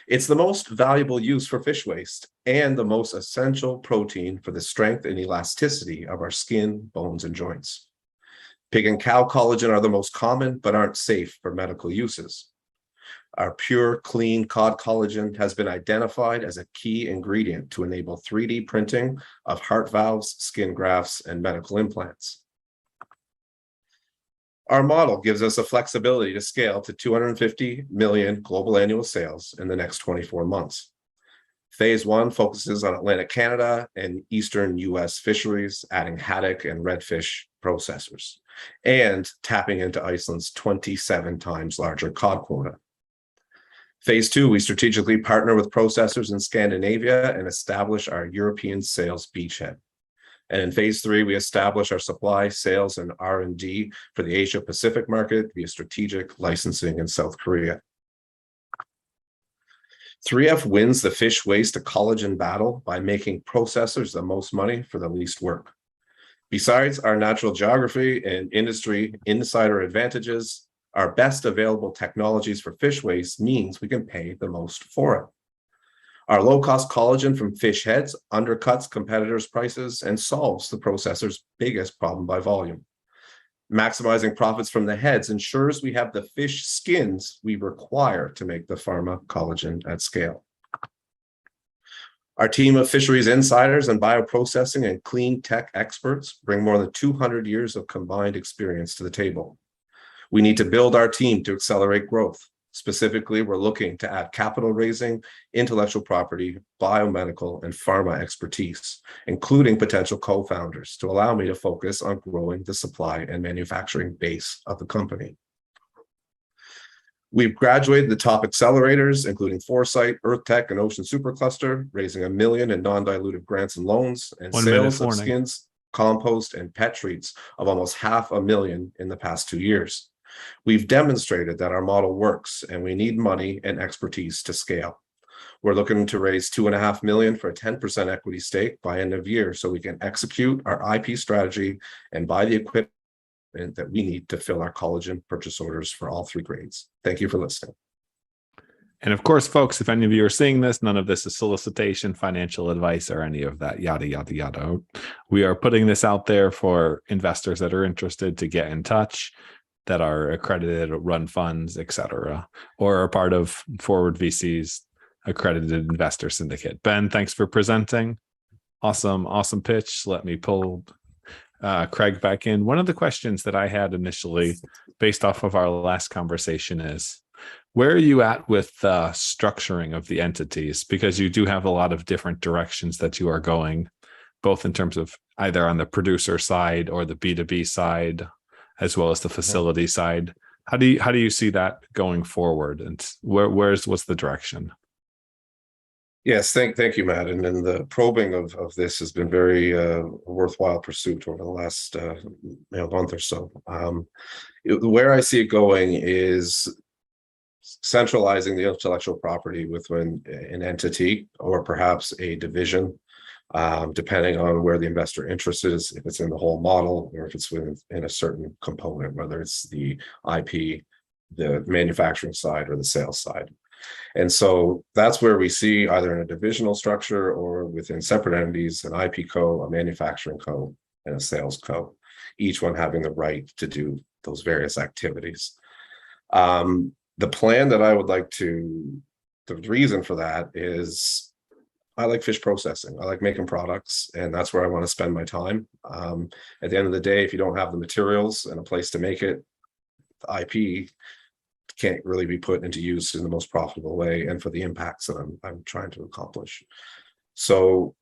It's the most valuable use for fish waste and the most essential protein for the strength and elasticity of our skin, bones, and joints. Pig and cow collagen are the most common, but aren't safe for medical uses. Our pure, clean cod collagen has been identified as a key ingredient to enable 3D printing of heart valves, skin grafts, and medical implants. Our model gives us a flexibility to scale to 250 million global annual sales in the next 24 months. Phase 1 focuses on Atlantic Canada and Eastern US fisheries, adding haddock and redfish processors, and tapping into Iceland's 27 times larger cod quota. Phase 2, we strategically partner with processors in Scandinavia and establish our European sales beachhead. And in phase 3, we establish our supply, sales, and R&D for the Asia Pacific market via strategic licensing in South Korea. 3F wins the fish waste to collagen battle by making processors the most money for the least work. Besides our natural geography and industry insider advantages, our best available technologies for fish waste means we can pay the most for it. Our low-cost collagen from fish heads undercuts competitors' prices and solves the processor's biggest problem by volume. Maximizing profits from the heads ensures we have the fish skins we require to make the pharma collagen at scale. Our team of fisheries insiders and bioprocessing and clean tech experts bring more than 200 years of combined experience to the table. We need to build our team to accelerate growth. Specifically, we're looking to add capital raising, intellectual property, biomedical, and pharma expertise, including potential co-founders, to allow me to focus on growing the supply and manufacturing base of the company. We've graduated the top accelerators, including Foresight, EarthTech, and Ocean Supercluster, raising $1 million in non-dilutive grants and loans, and sales of skins, compost, and pet treats of almost $500,000 in the past 2 years. We've demonstrated that our model works, and we need money and expertise to scale. We're looking to raise $2.5 million for a 10% equity stake by end of year, so we can execute our IP strategy and buy the equipment that we need to fill our collagen purchase orders for all 3 grades. Thank you for listening. And of course, folks, if any of you are seeing this, none of this is solicitation, financial advice, or any of that yada, yada, yada. We are putting this out there for investors that are interested to get in touch, that are accredited, run funds, etc., or are part of 4WARD.VC's accredited investor syndicate. Ben, thanks for presenting. Awesome pitch. Let me pull Craig back in. One of the questions that I had initially based off of our last conversation is, where are you at with the structuring of the entities? Because you do have a lot of different directions that you are going, both in terms of either on the producer side or the B2B side, as well as the facility side. How do you see that going forward? And what's the direction? Yes, thank you, Matt. And then the probing of this has been very worthwhile pursuit over the last month or so. Where I see it going is centralizing the intellectual property within an entity or perhaps a division, depending on where the investor interest is, if it's in the whole model or if it's in a certain component, whether it's the IP, the manufacturing side, or the sales side. And so that's where we see, either in a divisional structure or within separate entities, an IP co, a manufacturing co, and a sales co, each one having the right to do those various activities. The plan that I would like to, the reason for that is I like fish processing. I like making products, and that's where I want to spend my time. At the end of the day, if you don't have the materials and a place to make it, the IP can't really be put into use in the most profitable way and for the impacts that I'm trying to accomplish. So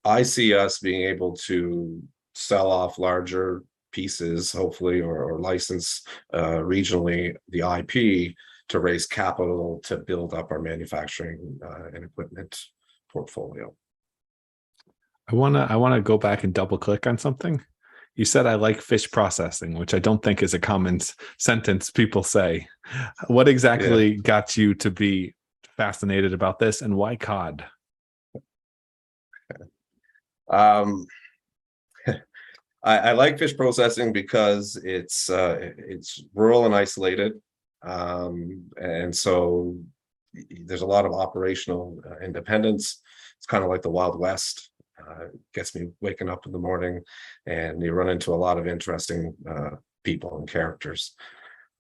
I see us being able to sell off larger pieces, hopefully, or license regionally the IP to raise capital to build up our manufacturing and equipment portfolio. I wanna go back and double click on something. You said, I like fish processing, which I don't think is a common sentence people say. What exactly got you to be fascinated about this, and why cod? I like fish processing because it's rural and isolated, and so there's a lot of operational independence. It's kind of like the Wild West. Gets me waking up in the morning, and you run into a lot of interesting people and characters.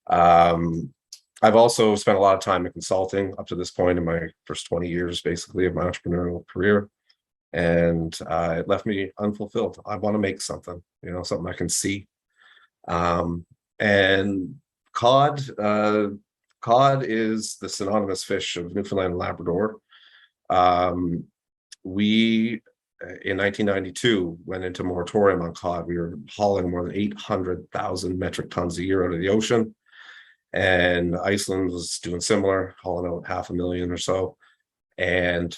I've also spent a lot of time in consulting up to this point in my first 20 years, basically, of my entrepreneurial career. And it left me unfulfilled. I want to make something, something I can see. And cod is the synonymous fish of Newfoundland and Labrador. We, in 1992, went into moratorium on cod. We were hauling more than 800,000 metric tons a year out of the ocean. And Iceland was doing similar, hauling out 500,000 or so. And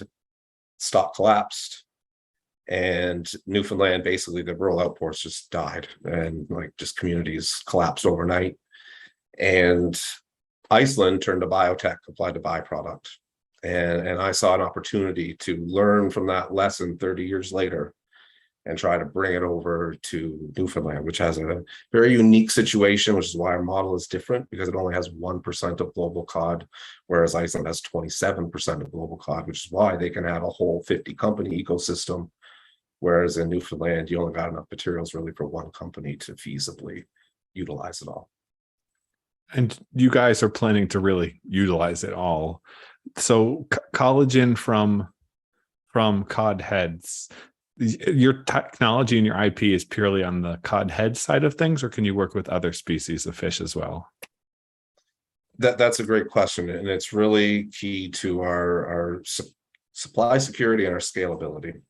stock collapsed, and Newfoundland, basically the rural outports just died, and just communities collapsed overnight. And Iceland turned to biotech, applied to byproduct. And I saw an opportunity to learn from that lesson 30 years later and try to bring it over to Newfoundland, which has a very unique situation, which is why our model is different, because it only has 1% of global cod, whereas Iceland has 27% of global cod, which is why they can have a whole 50 company ecosystem. Whereas in Newfoundland, you only got enough materials really for one company to feasibly utilize it all. And you guys are planning to really utilize it all. So collagen from cod heads, your technology and your IP is purely on the cod head side of things, or can you work with other species of fish as well? That's a great question, and it's really key to our supply security and our scalability.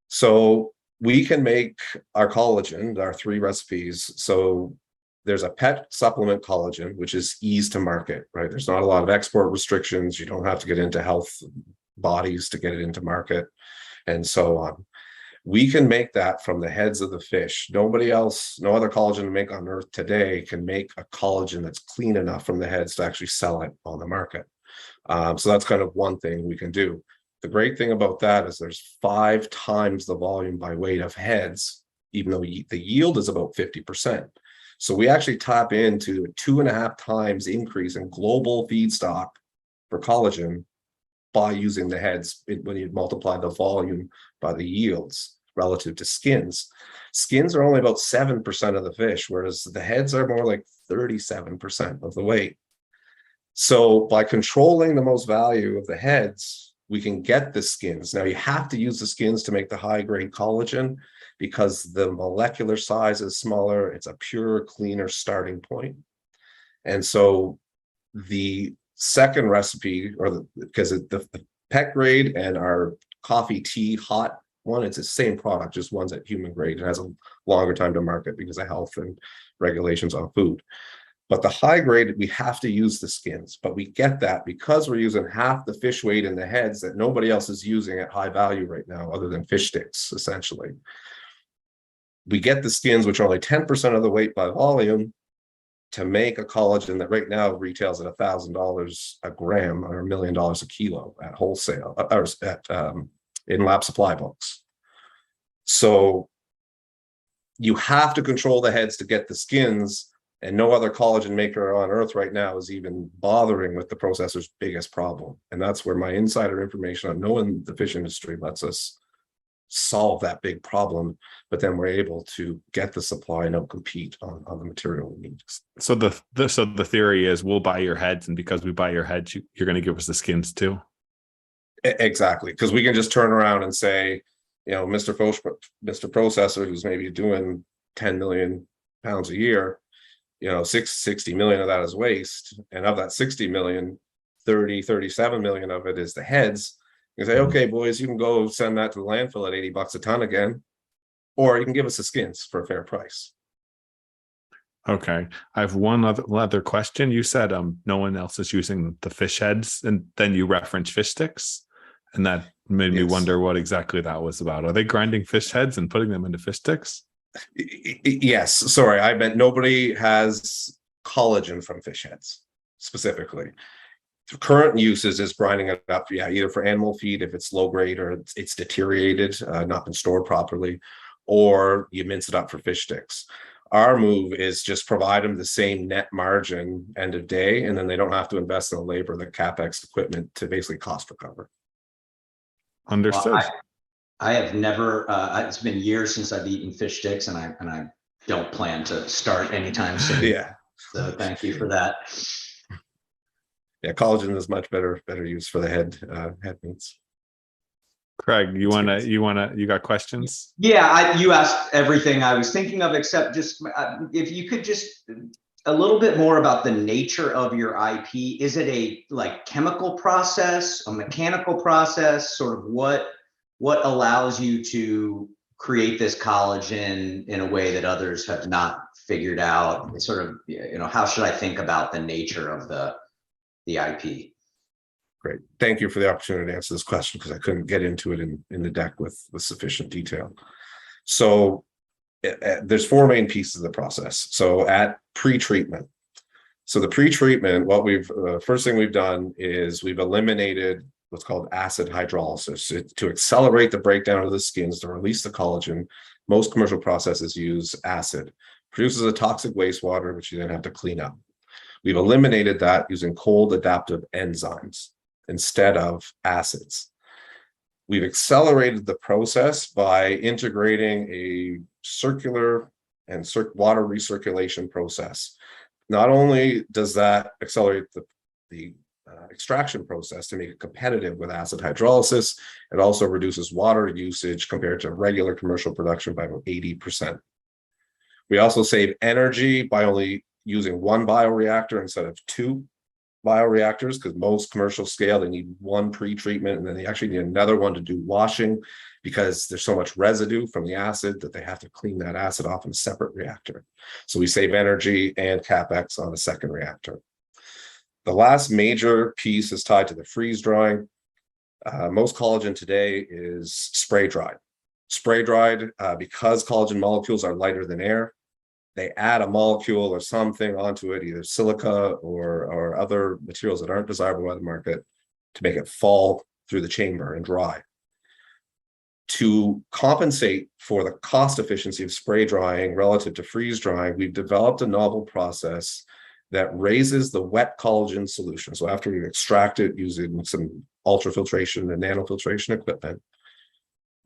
So we can make our collagen, our 3 recipes. So there's a pet supplement collagen, which is ease to market, right? There's not a lot of export restrictions. You don't have to get into health bodies to get it into market, and so on. We can make that from the heads of the fish. Nobody else, no other collagen to make on Earth today can make a collagen that's clean enough from the heads to actually sell it on the market. So that's kind of one thing we can do. The great thing about that is there's 5 times the volume by weight of heads, even though the yield is about 50%. So we actually tap into a 2.5 times increase in global feedstock for collagen by using the heads when you multiply the volume by the yields relative to skins. Skins are only about 7% of the fish, whereas the heads are more like 37% of the weight. So by controlling the most value of the heads, we can get the skins. Now you have to use the skins to make the high grade collagen because the molecular size is smaller. It's a pure, cleaner starting point. And so the second recipe, or because the pet grade and our coffee tea hot one, it's the same product, just one's at human grade. It has a longer time to market because of health and regulations on food. But the high grade, we have to use the skins, but we get that because we're using half the fish weight in the heads that nobody else is using at high value right now, other than fish sticks, essentially. We get the skins, which are only 10% of the weight by volume, to make a collagen that right now retails at $1,000 a gram or $1 million a kilo at wholesale, or at in lab supply books. So you have to control the heads to get the skins. And no other collagen maker on Earth right now is even bothering with the processor's biggest problem. And that's where my insider information on knowing the fish industry lets us solve that big problem. But then we're able to get the supply and outcompete on the material we need. So the theory is we'll buy your heads, and because we buy your heads, you're going to give us the skins too. Exactly, because we can just turn around and say, Mr. Processor, who's maybe doing 10 million pounds a year, 60 million of that is waste, and of that 60 million, 37 million of it is the heads. You say, okay, boys, you can go send that to the landfill at $80 a ton again, or you can give us the skins for a fair price. Okay, I have one other question. You said no one else is using the fish heads, and then you referenced fish sticks, and that made me wonder what exactly that was about. Are they grinding fish heads and putting them into fish sticks? Yes, sorry, I meant nobody has collagen from fish heads specifically. The current uses is grinding it up, either for animal feed if it's low grade or it's deteriorated, not been stored properly, or you mince it up for fish sticks. Our move is just provide them the same net margin end of day, and then they don't have to invest in the labor, the CapEx equipment to basically cost recover. Understood. Well, I have never, it's been years since I've eaten fish sticks, and I don't plan to start anytime soon. Yeah. So thank you for that. Yeah, collagen is much better use for the head meats. Craig, you got questions? Yeah, you asked everything I was thinking of, except just if you could just a little bit more about the nature of your IP. Is it a chemical process, a mechanical process? Sort of what allows you to create this collagen in a way that others have not figured out? Sort of, how should I think about the nature of the IP? Great. Thank you for the opportunity to answer this question, because I couldn't get into it in the deck with sufficient detail. So there's 4 main pieces of the process. So at pre-treatment. So the pre-treatment, first thing we've done is we've eliminated what's called acid hydrolysis to accelerate the breakdown of the skins to release the collagen. Most commercial processes use acid. Produces a toxic wastewater, which you then have to clean up. We've eliminated that using cold adaptive enzymes instead of acids. We've accelerated the process by integrating a circular and water recirculation process. Not only does that accelerate the extraction process to make it competitive with acid hydrolysis, it also reduces water usage compared to regular commercial production by about 80%. We also save energy by only using one bioreactor instead of two bioreactors, because most commercial scale, they need one pre-treatment and then they actually need another one to do washing, because there's so much residue from the acid that they have to clean that acid off in a separate reactor. So we save energy and CapEx on a second reactor. The last major piece is tied to the freeze drying. Most collagen today is spray dried. Spray dried, because collagen molecules are lighter than air, they add a molecule or something onto it, either silica or other materials that aren't desirable by the market, to make it fall through the chamber and dry. To compensate for the cost efficiency of spray drying relative to freeze drying, we've developed a novel process that raises the wet collagen solution. So after we extract it using some ultrafiltration and nanofiltration equipment,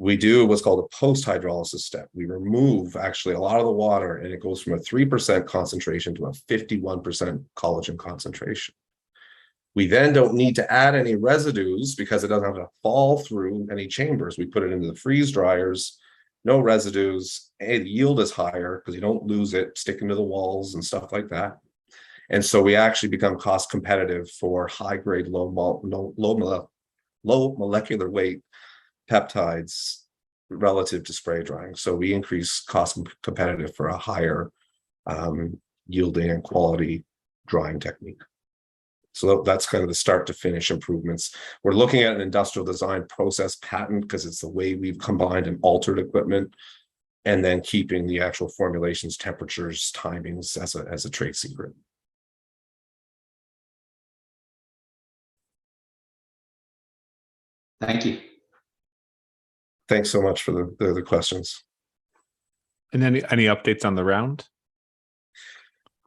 we do what's called a post-hydrolysis step. We remove actually a lot of the water, and it goes from a 3% concentration to a 51% collagen concentration. We then don't need to add any residues because it doesn't have to fall through any chambers. We put it into the freeze dryers, no residues. The yield is higher because you don't lose it sticking to the walls and stuff like that. And so we actually become cost competitive for high-grade, low molecular weight peptides relative to spray drying. So we increase cost competitive for a higher yielding and quality drying technique. So that's kind of the start to finish improvements. We're looking at an industrial design process patent because it's the way we've combined and altered equipment, and then keeping the actual formulations, temperatures, timings as a trade secret. Thank you. Thanks so much for the questions. And any updates on the round?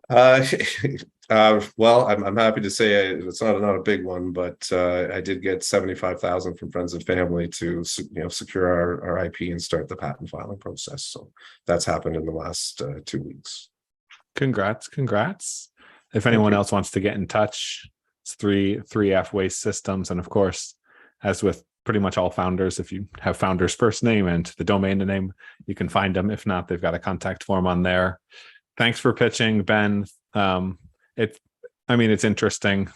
Well, I'm happy to say it's not a big one, but I did get 75,000 from friends and family to secure our IP and start the patent filing process. So that's happened in the last 2 weeks. Congrats. If anyone else wants to get in touch, it's 3F Waste Systems, and of course, as with pretty much all founders, if you have founder's first name and the domain name, you can find them. If not, they've got a contact form on there. Thanks for pitching, Ben. It's interesting.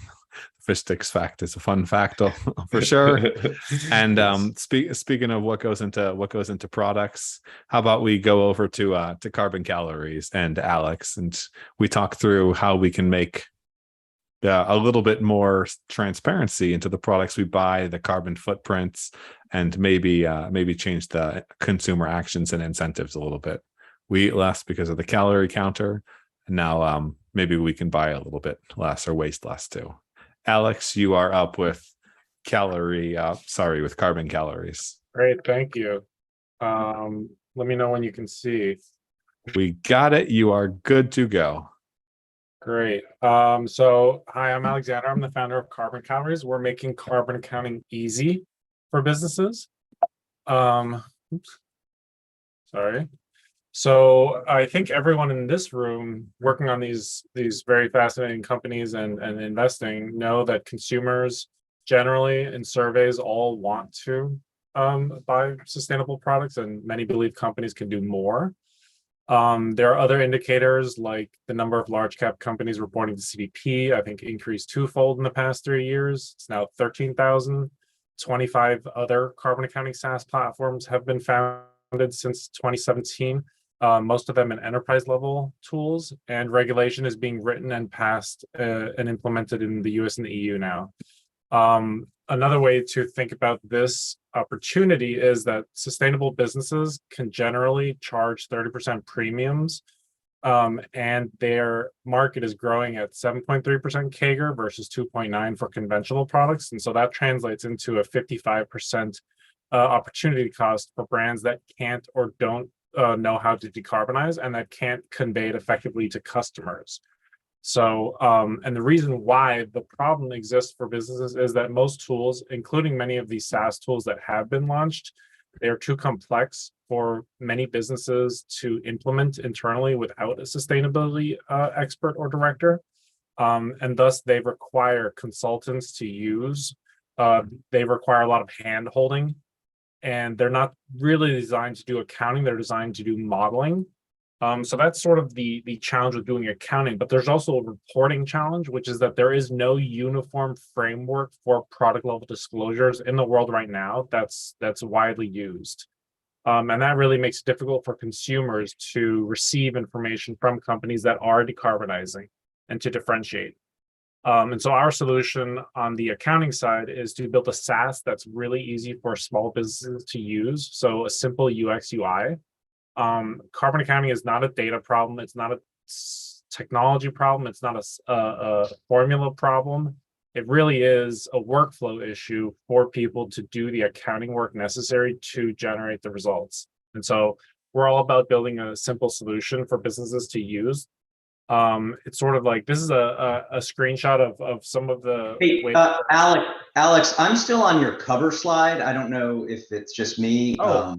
Fish sticks fact is a fun fact for sure. And Yes. Speaking of what goes into products, how about we go over to carbon calories and Alex, and we talk through how we can make a little bit more transparency into the products we buy, the carbon footprints, and maybe change the consumer actions and incentives a little bit. We eat less because of the calorie counter, and now maybe we can buy a little bit less or waste less too. Alex, you are up with with carbon calories. Great, thank you. Let me know when you can see. We got it. You are good to go. Great. So hi, I'm Alexander. I'm the founder of Carbon Calories. We're making carbon accounting easy for businesses. Sorry. So I think everyone in this room working on these very fascinating companies and investing know that consumers generally in surveys all want to buy sustainable products, and many believe companies can do more. There are other indicators like the number of large cap companies reporting to CDP, I think increased twofold in the past 3 years. It's now 13,000. 25 other carbon accounting SaaS platforms have been founded since 2017. Most of them in enterprise level tools, and regulation is being written and passed and implemented in the US and the EU now. Another way to think about this opportunity is that sustainable businesses can generally charge 30% premiums, and their market is growing at 7.3% CAGR versus 2.9% for conventional products. And so that translates into a 55% opportunity cost for brands that can't or don't know how to decarbonize and that can't convey it effectively to customers. So, and the reason why the problem exists for businesses is that most tools, including many of these SaaS tools that have been launched, they're too complex for many businesses to implement internally without a sustainability expert or director. And thus they require consultants to use. They require a lot of hand holding, and they're not really designed to do accounting. They're designed to do modeling. So that's sort of the challenge with doing accounting, but there's also a reporting challenge, which is that there is no uniform framework for product level disclosures in the world right now that's widely used. And that really makes it difficult for consumers to receive information from companies that are decarbonizing and to differentiate. And so our solution on the accounting side is to build a SaaS that's really easy for small businesses to use. So a simple UX UI. Carbon accounting is not a data problem. It's not a technology problem. It's not a formula problem. It really is a workflow issue for people to do the accounting work necessary to generate the results. And so we're all about building a simple solution for businesses to use. It's sort of like, this is a screenshot of some of the Hey, Alex, I'm still on your cover slide. I don't know if it's just me. Oh.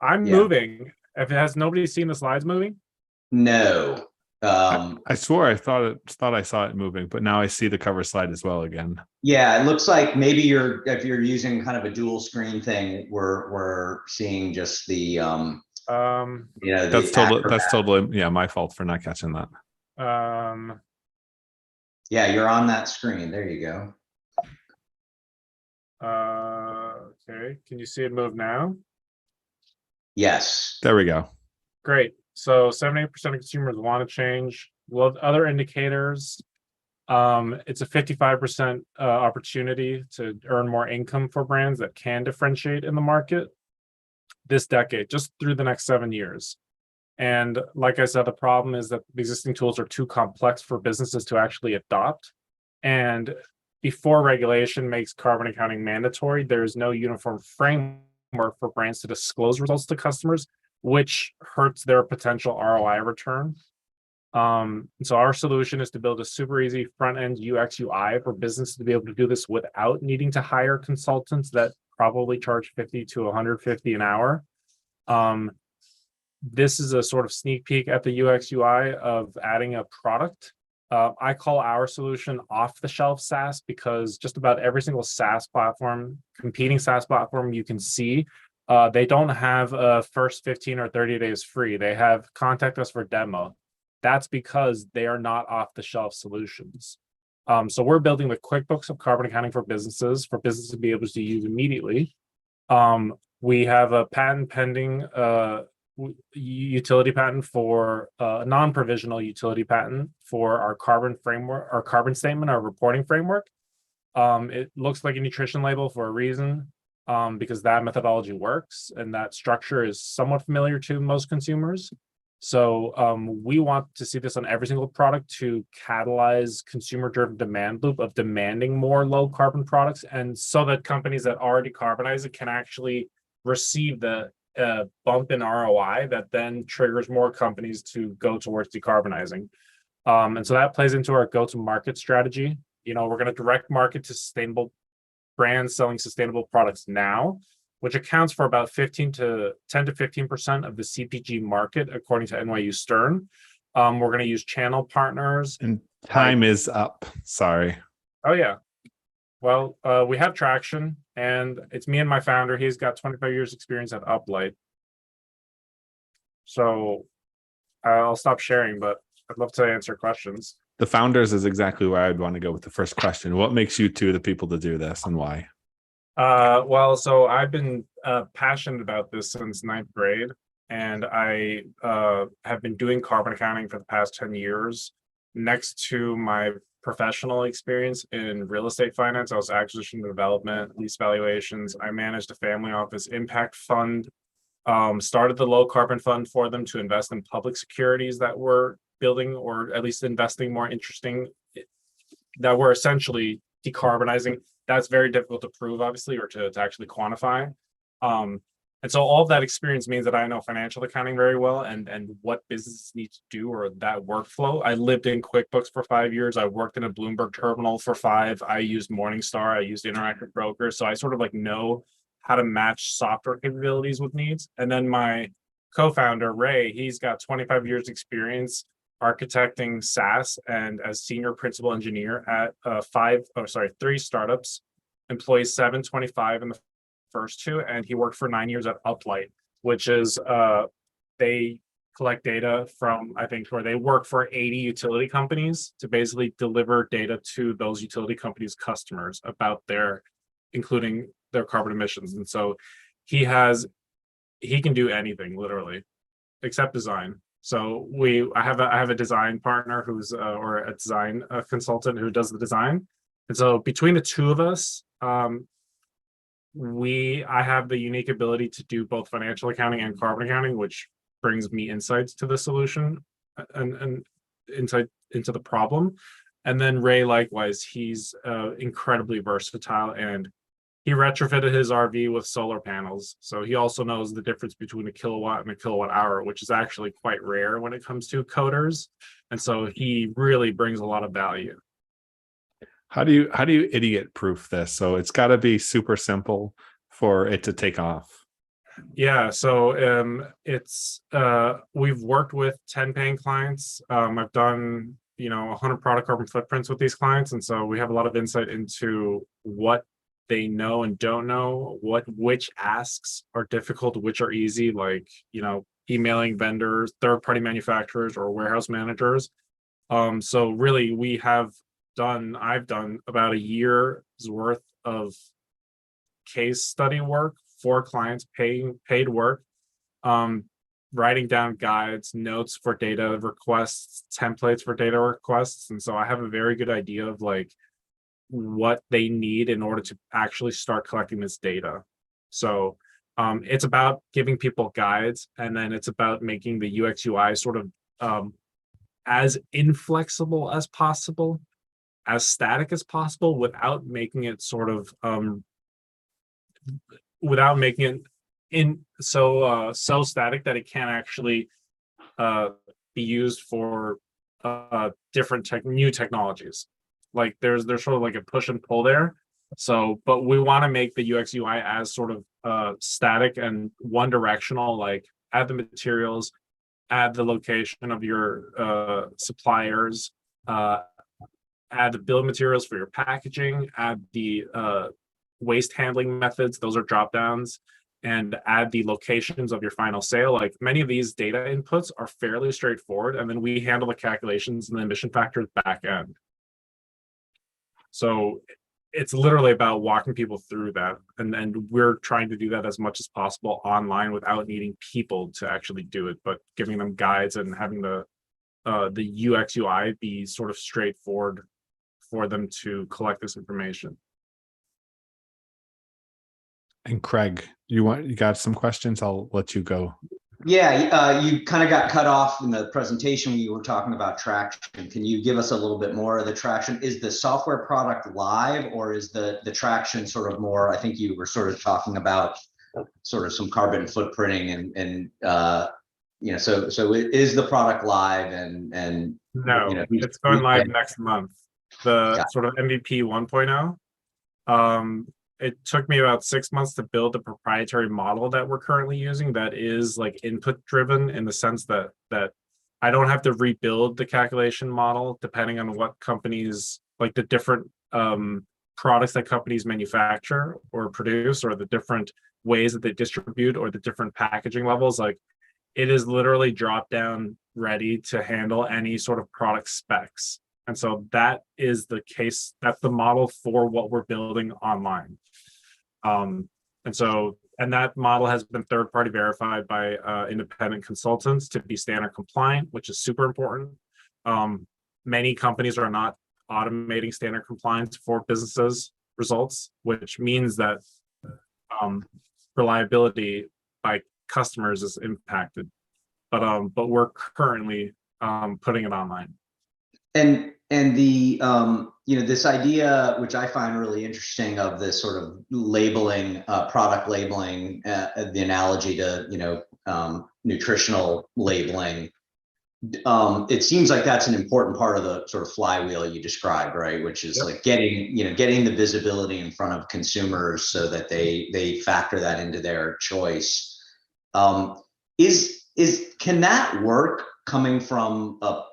I'm moving. If it has nobody seen the slides moving? No. I swore I thought I saw it moving, but now I see the cover slide as well again. Yeah, it looks like maybe if you're using kind of a dual screen thing, we're seeing just the you know, that's totally my fault for not catching that. Yeah, you're on that screen. There you go. Okay, can you see it move now? Yes. There we go. Great. So 78% of consumers want to change. Well, other indicators, it's a 55% opportunity to earn more income for brands that can differentiate in the market this decade, just through the next 7 years. And like I said, the problem is that the existing tools are too complex for businesses to actually adopt. And before regulation makes carbon accounting mandatory, there is no uniform framework for brands to disclose results to customers, which hurts their potential ROI return. So our solution is to build a super easy front-end UX UI for businesses to be able to do this without needing to hire consultants that probably charge 50 to 150 an hour. This is a sort of sneak peek at the UX UI of adding a product. I call our solution off-the-shelf SaaS because just about every single SaaS platform, competing SaaS platform you can see, they don't have a first 15 or 30 days free. They have contact us for demo. That's because they are not off-the-shelf solutions. So we're building the QuickBooks of carbon accounting for businesses to be able to use immediately. We have a patent pending utility patent for a non-provisional utility patent for our carbon framework, our carbon statement, our reporting framework. It looks like a nutrition label for a reason, because that methodology works and that structure is somewhat familiar to most consumers. So we want to see this on every single product to catalyze consumer-driven demand loop of demanding more low carbon products, and so that companies that are decarbonizing can actually receive the bump in ROI that then triggers more companies to go towards decarbonizing. And so that plays into our go-to-market strategy. You know, we're going to direct market to sustainable brands selling sustainable products now, which accounts for about 10 to 15% of the CPG market, according to NYU Stern. We're going to use channel partners. And time is up. Sorry. Oh, yeah. Well, we have traction, and it's me and my founder. He's got 25 years experience at Uplight. So I'll stop sharing, but I'd love to answer questions. The founders is exactly where I'd want to go with the first question. What makes you two the people to do this, and why? Well, so I've been passionate about this since 9th grade, and I have been doing carbon accounting for the past 10 years. Next to my professional experience in real estate finance, I was acquisition development, lease valuations. I managed a family office impact fund, started the low carbon fund for them to invest in public securities that were building, or at least investing more interesting, that were essentially decarbonizing. That's very difficult to prove, obviously, or to actually quantify. And so all of that experience means that I know financial accounting very well, and what businesses need to do, or that workflow. I lived in QuickBooks for 5 years. I worked in a Bloomberg terminal for 5. I used Morningstar. I used Interactive Brokers. So I sort of like know how to match software capabilities with needs. And then my co-founder, Ray, he's got 25 years experience architecting SaaS and as senior principal engineer at 3 startups, employs 725 in the first 2, and he worked for 9 years at Uplight, which is they collect data from, I think, where they work for 80 utility companies to basically deliver data to those utility companies' customers about including their carbon emissions. And so he can do anything literally, except design. So I have a design partner who's or a design consultant who does the design. And so between the two of us, I have the unique ability to do both financial accounting and carbon accounting, which brings me insights to the solution and insight into the problem. And then Ray, likewise, he's incredibly versatile, and he retrofitted his RV with solar panels. So he also knows the difference between a kilowatt and a kilowatt hour, which is actually quite rare when it comes to coders. And so he really brings a lot of value. How do you idiot proof this? So it's got to be super simple for it to take off. Yeah, so we've worked with 10 paying clients. I've done 100 product carbon footprints with these clients, and so we have a lot of insight into what they know and don't know, which asks are difficult, which are easy, like emailing vendors, third-party manufacturers, or warehouse managers. So really, I've done about a year's worth of case study work for clients, paid work, writing down guides, notes for data requests, templates for data requests. And so I have a very good idea of what they need in order to actually start collecting this data. So it's about giving people guides, and then it's about making the UX UI sort of as inflexible as possible, as static as possible, without making it sort of so static that it can't actually be used for different new technologies. Like there's sort of like a push and pull there. So, but we want to make the UX UI as sort of static and one directional, like add the materials, add the location of your suppliers, add the bill of materials for your packaging, add the waste handling methods, those are drop downs, and add the locations of your final sale. Like many of these data inputs are fairly straightforward, and then we handle the calculations and the emission factors back end. So it's literally about walking people through that, and we're trying to do that as much as possible online without needing people to actually do it, but giving them guides and having the UX UI be sort of straightforward for them to collect this information. And Craig, you got some questions? I'll let you go. Yeah, you kind of got cut off in the presentation when you were talking about traction. Can you give us a little bit more of the traction? Is the software product live, or is the traction sort of more, I think you were sort of talking about sort of some carbon footprinting and so is the product live and no, it's going live next month. The sort of MVP 1.0. It took me about 6 months to build the proprietary model that we're currently using that is like input driven, in the sense that I don't have to rebuild the calculation model depending on what companies, like the different products that companies manufacture or produce, or the different ways that they distribute, or the different packaging levels. Like it is literally drop down ready to handle any sort of product specs. And so that is the case, that's the model for what we're building online. And that model has been third-party verified by independent consultants to be standard compliant, which is super important. Many companies are not automating standard compliance for businesses results, which means that reliability by customers is impacted. But we're currently putting it online. And the this idea, which I find really interesting, of this sort of labeling, product labeling, the analogy to nutritional labeling. It seems like that's an important part of the sort of flywheel you described, right? Which is like getting the visibility in front of consumers so that they factor that into their choice. Can that work coming from a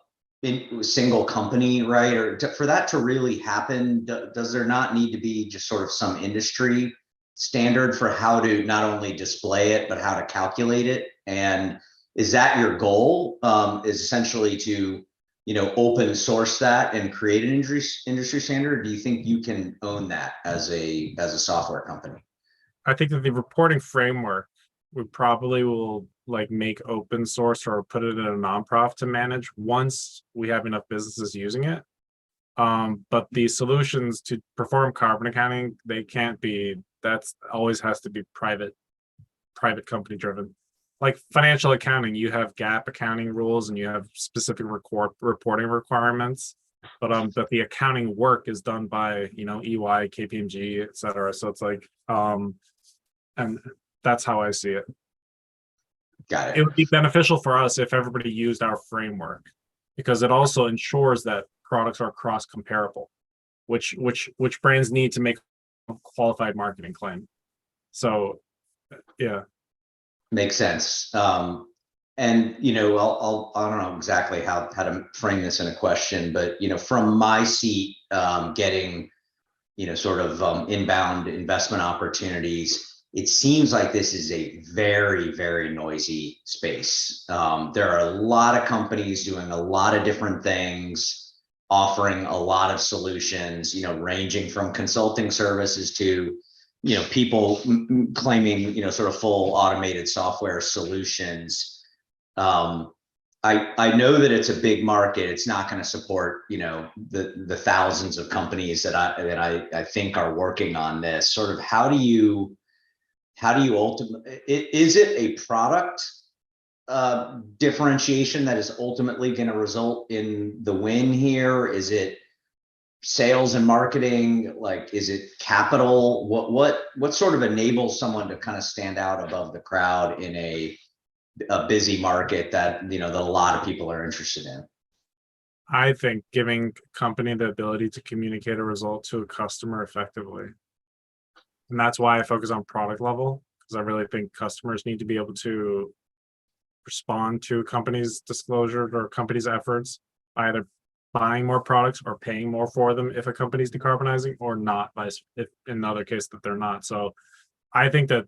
single company, right? Or for that to really happen, does there not need to be just sort of some industry standard for how to not only display it, but how to calculate it? And Is that your goal? Is essentially to, open source that and create an industry standard? Or do you think you can own that as a software company? I think that the reporting framework, we probably will like make open source or put it in a nonprofit to manage once we have enough businesses using it. But the solutions to perform carbon accounting, they can't be, that's always has to be private company driven. Like financial accounting, you have GAAP accounting rules and you have specific reporting requirements, but the accounting work is done by, EY, KPMG, et cetera. So it's like, and that's how I see it. Got it. It would be beneficial for us if everybody used our framework, because it also ensures that products are cross comparable, which brands need to make a qualified marketing claim. So, yeah. Makes sense. And I don't know exactly how to frame this in a question, but from my seat, getting sort of inbound investment opportunities, it seems like this is a very, very noisy space. There are a lot of companies doing a lot of different things, offering a lot of solutions, ranging from consulting services to people claiming, sort of full automated software solutions. I know that it's a big market. It's not going to support, the thousands of companies that I think are working on this. Sort of how do you ultimately, is it a product differentiation that is ultimately going to result in the win here? Is it sales and marketing? Like, is it capital? What sort of enables someone to kind of stand out above the crowd in a busy market that that a lot of people are interested in? I think giving a company the ability to communicate a result to a customer effectively. And that's why I focus on product level, because I really think customers need to be able to respond to a company's disclosure or company's efforts by either buying more products or paying more for them if a company's decarbonizing, or not, if in another case that they're not. So I think that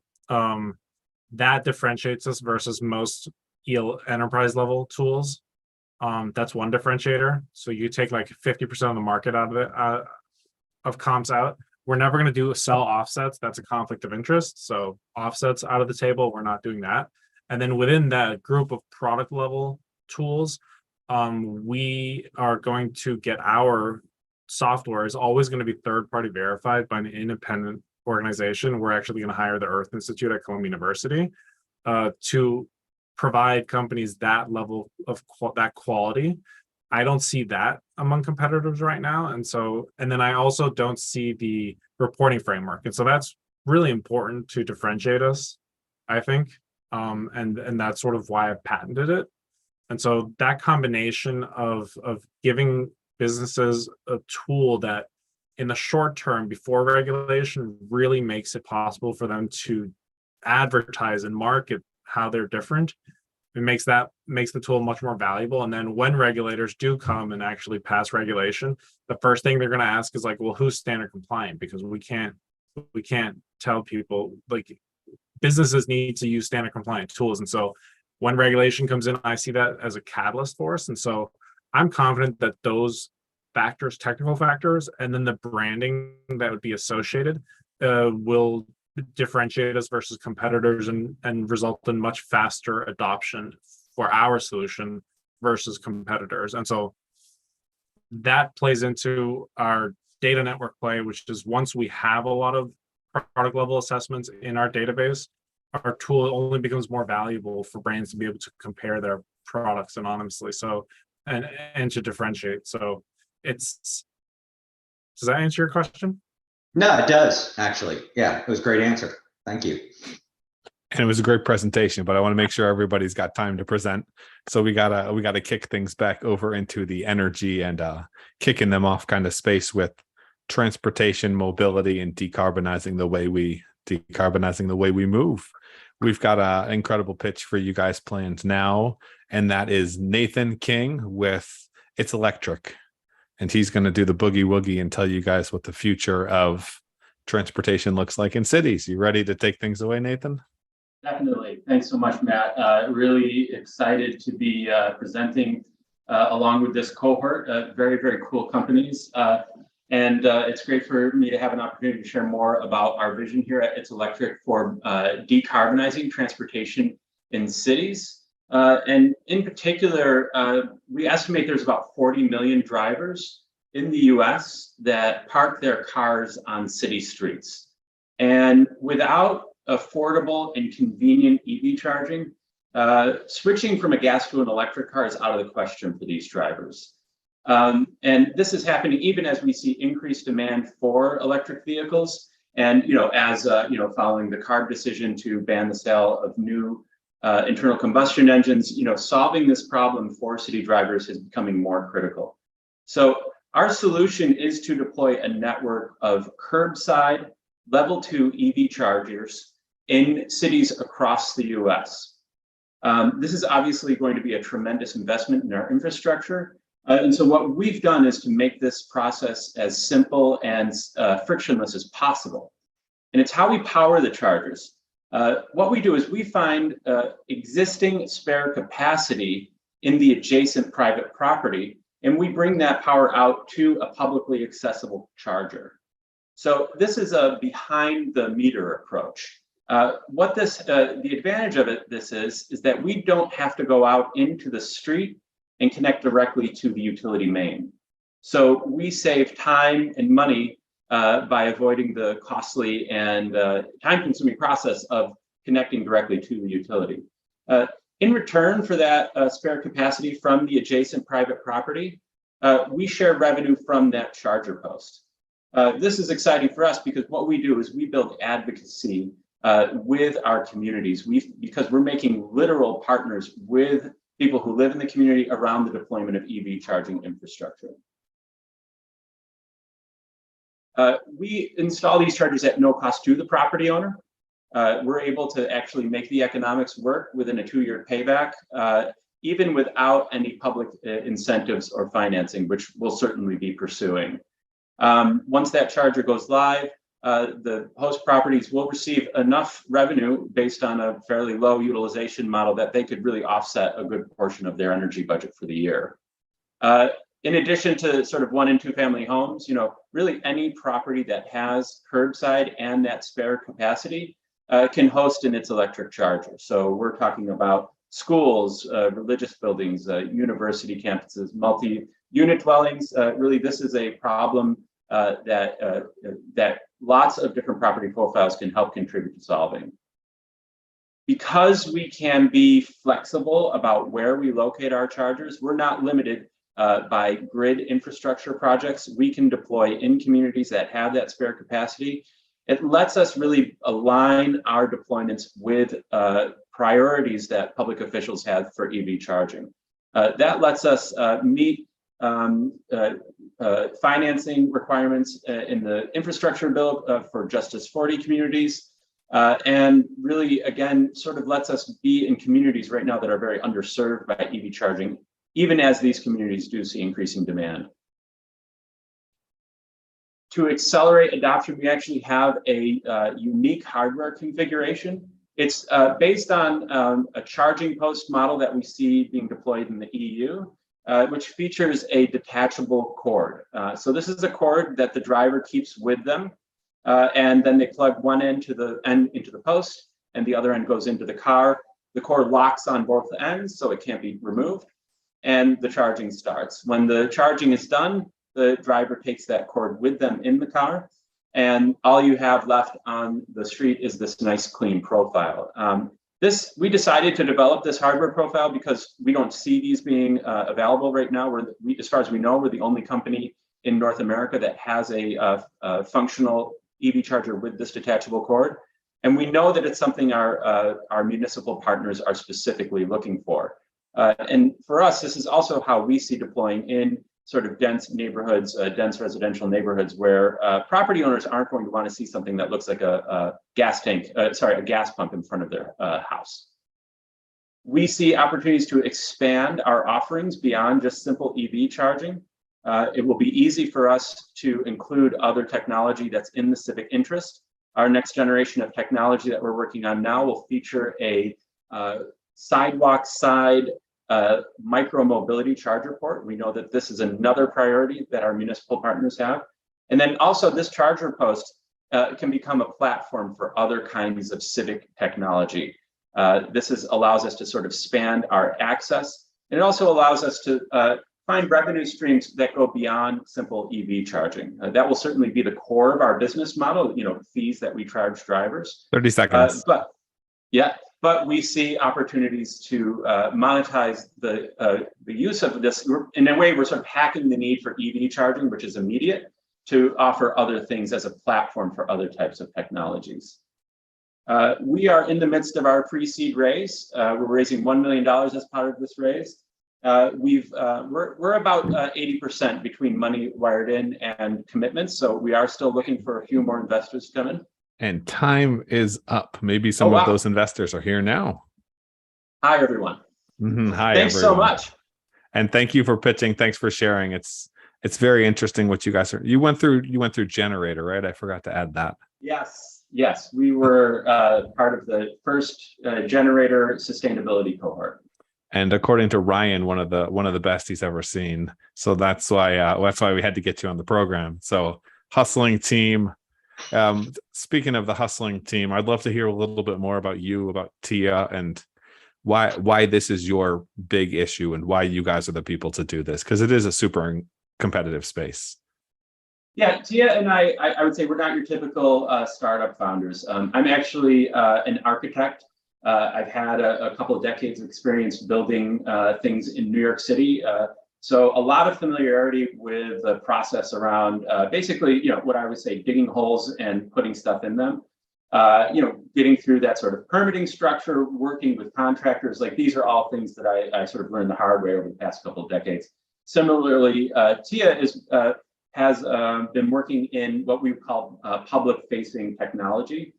that differentiates us versus most enterprise level tools. That's one differentiator. So you take like 50% of the market out of it, of comps out. We're never going to sell offsets. That's a conflict of interest. So offsets out of the table, we're not doing that. And then within that group of product level tools, we are going to get our software is always going to be third-party verified by an independent organization. We're actually going to hire the Earth Institute at Columbia University to provide companies that level of that quality. I don't see that among competitors right now. And then I also don't see the reporting framework. And so that's really important to differentiate us, I think. And that's sort of why I've patented it. And so that combination of giving businesses a tool that in the short term before regulation really makes it possible for them to advertise and market how they're different. It makes the tool much more valuable. And then when regulators do come and actually pass regulation, the first thing they're going to ask is like, well, who's standard compliant? Because we can't tell people, like, businesses need to use standard compliant tools. And so when regulation comes in, I see that as a catalyst for us. And so I'm confident that those factors, technical factors, and then the branding that would be associated will differentiate us versus competitors and result in much faster adoption for our solution versus competitors. And so that plays into our data network play, which is once we have a lot of product level assessments in our database, our tool only becomes more valuable for brands to be able to compare their products anonymously. So, and to differentiate. So does that answer your question? No, it does, actually. Yeah, it was a great answer. Thank you. And it was a great presentation, but I want to make sure everybody's got time to present. So we gotta kick things back over into the energy and kicking them off kind of space with transportation, mobility, and decarbonizing the way we move. We've got an incredible pitch for you guys planned now, and that is Nathan King with itselectric. And he's going to do the boogie woogie and tell you guys what the future of transportation looks like in cities. You ready to take things away, Nathan? Definitely. Thanks so much, Matt. Really excited to be presenting along with this cohort of very, very cool companies. And it's great for me to have an opportunity to share more about our vision here at itselectric for decarbonizing transportation in cities. And in particular, we estimate there's about 40 million drivers in the US that park their cars on city streets. And without affordable and convenient EV charging, switching from a gas to an electric car is out of the question for these drivers. And this is happening even as we see increased demand for electric vehicles. And, as, following the CARB decision to ban the sale of new internal combustion engines, solving this problem for city drivers is becoming more critical. So our solution is to deploy a network of curbside level 2 EV chargers in cities across the US. This is obviously going to be a tremendous investment in our infrastructure. And so what we've done is to make this process as simple and frictionless as possible. And it's how we power the chargers. What we do is we find existing spare capacity in the adjacent private property, and we bring that power out to a publicly accessible charger. So this is a behind the meter approach. The advantage of this is that we don't have to go out into the street and connect directly to the utility main. So we save time and money by avoiding the costly and time-consuming process of connecting directly to the utility. In return for that spare capacity from the adjacent private property, we share revenue from that charger post. This is exciting for us because what we do is we build advocacy with our communities, because we're making literal partners with people who live in the community around the deployment of EV charging infrastructure. We install these chargers at no cost to the property owner. We're able to actually make the economics work within a 2-year payback, even without any public incentives or financing, which we'll certainly be pursuing. Once that charger goes live, the host properties will receive enough revenue based on a fairly low utilization model that they could really offset a good portion of their energy budget for the year. In addition to sort of 1- and 2-family homes, really any property that has curbside and that spare capacity can host an itselectric charger. So we're talking about schools, religious buildings, university campuses, multi-unit dwellings. Really, this is a problem that lots of different property profiles can help contribute to solving. Because we can be flexible about where we locate our chargers, we're not limited by grid infrastructure projects. We can deploy in communities that have that spare capacity. It lets us really align our deployments with priorities that public officials have for EV charging. That lets us meet financing requirements in the infrastructure bill for Justice 40 communities, and really, again, sort of lets us be in communities right now that are very underserved by EV charging, even as these communities do see increasing demand. To accelerate adoption, we actually have a unique hardware configuration. It's based on a charging post model that we see being deployed in the EU, which features a detachable cord. So this is a cord that the driver keeps with them, and then they plug one end into the post, and the other end goes into the car. The cord locks on both ends, so it can't be removed, and the charging starts. When the charging is done, the driver takes that cord with them in the car, and all you have left on the street is this nice clean profile. We decided to develop this hardware profile because we don't see these being available right now. As far as we know, we're the only company in North America that has a functional EV charger with this detachable cord. And we know that it's something our municipal partners are specifically looking for. And for us, this is also how we see deploying in sort of dense neighborhoods, dense residential neighborhoods where property owners aren't going to want to see something that looks like a gas pump in front of their house. We see opportunities to expand our offerings beyond just simple EV charging. It will be easy for us to include other technology that's in the civic interest. Our next generation of technology that we're working on now will feature a sidewalk side micro mobility charger port. We know that this is another priority that our municipal partners have. And then also this charger post can become a platform for other kinds of civic technology. Allows us to sort of expand our access. And it also allows us to find revenue streams that go beyond simple EV charging. That will certainly be the core of our business model, fees that we charge drivers. 30 seconds. But we see opportunities to monetize the use of this. In a way, we're sort of hacking the need for EV charging, which is immediate, to offer other things as a platform for other types of technologies. We are in the midst of our pre-seed raise. We're raising $1 million as part of this raise. We're about 80% between money wired in and commitments. So we are still looking for a few more investors to come in. And time is up. Maybe some of those investors are here now. Hi, everyone. Hi, Thanks everyone. so much. And thank you for pitching. Thanks for sharing. It's very interesting what you guys are. You went through generator, right? I forgot to add that. Yes, we were part of the first generator sustainability cohort. And according to Ryan, one of the best he's ever seen. So that's why we had to get you on the program. So hustling team. Speaking of the hustling team, I'd love to hear a little bit more about you, about Tia, and why this is your big issue and why you guys are the people to do this, because it is a super competitive space. Yeah, Tia and I would say we're not your typical startup founders. I'm actually an architect. I've had a couple of decades of experience building things in New York City. So a lot of familiarity with the process around basically, what I would say, digging holes and putting stuff in them. Getting through that sort of permitting structure, working with contractors. Like, these are all things that I sort of learned the hard way over the past couple of decades. Similarly, Tia has been working in what we call public-facing technology.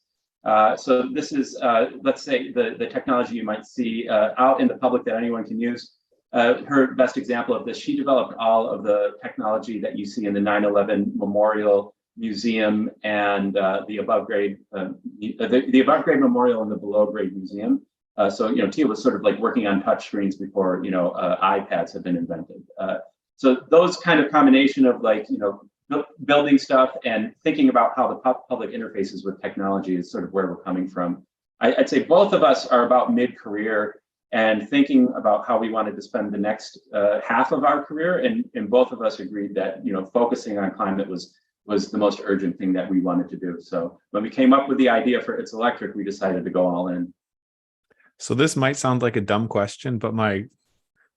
So this is, let's say, the technology you might see out in the public that anyone can use. Her best example of this, she developed all of the technology that you see in the 9/11 Memorial Museum and the above grade memorial and the below grade museum. So Tia was sort of like working on touchscreens before iPads have been invented. So those kind of combination of building stuff and thinking about how the public interfaces with technology is sort of where we're coming from. I'd say both of us are about mid-career and thinking about how we wanted to spend the next half of our career, and both of us agreed that focusing on climate was the most urgent thing that we wanted to do. So when we came up with the idea for itselectric, we decided to go all in. So this might sound like a dumb question, but my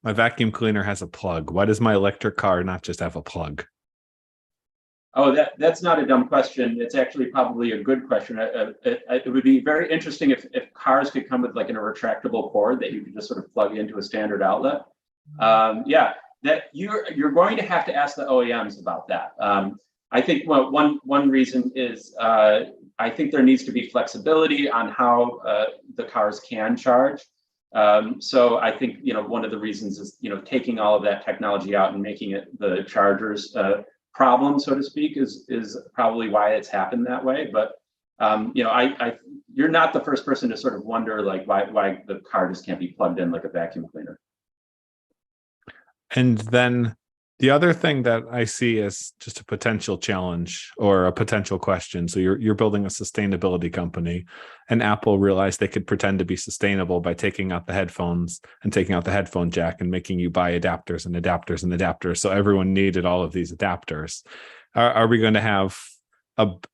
vacuum cleaner has a plug. Why does my electric car not just have a plug? Oh, that's not a dumb question. It's actually probably a good question. It would be very interesting if cars could come with like a retractable cord that you could just sort of plug into a standard outlet. That you're going to have to ask the OEMs about that. I think one reason is I think there needs to be flexibility on how the cars can charge. So I think one of the reasons is taking all of that technology out and making it the chargers problem, so to speak, is probably why it's happened that way. But you're not the first person to sort of wonder like why the car just can't be plugged in like a vacuum cleaner. And then the other thing that I see as just a potential challenge or a potential question. So you're building a sustainability company, and Apple realized they could pretend to be sustainable by taking out the headphones and taking out the headphone jack and making you buy adapters and adapters and adapters. So everyone needed all of these adapters. Are we going to have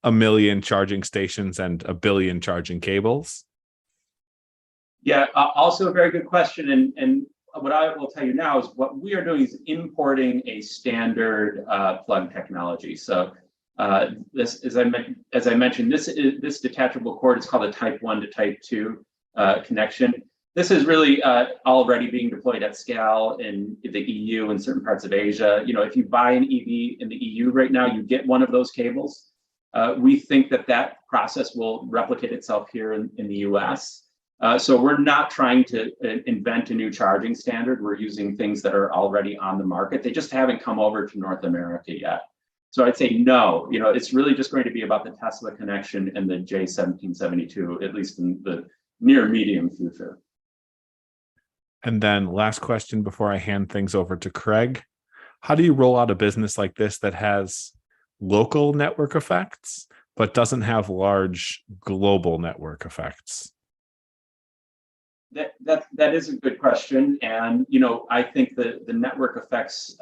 a million charging stations and a billion charging cables? Yeah, also a very good question. And what I will tell you now is what we are doing is importing a standard plug technology. So this, as I mentioned, this detachable cord is called a Type 1 to Type 2 connection. This is really already being deployed at scale in the EU and certain parts of Asia. If you buy an EV in the EU right now, you get one of those cables. We think that process will replicate itself here in the US. So we're not trying to invent a new charging standard. We're using things that are already on the market. They just haven't come over to North America yet. So I'd say no, it's really just going to be about the Tesla connection and the J1772, at least in the near medium future. And then last question before I hand things over to Craig. How do you roll out a business like this that has local network effects, but doesn't have large global network effects? That is a good question. And, I think that the network effects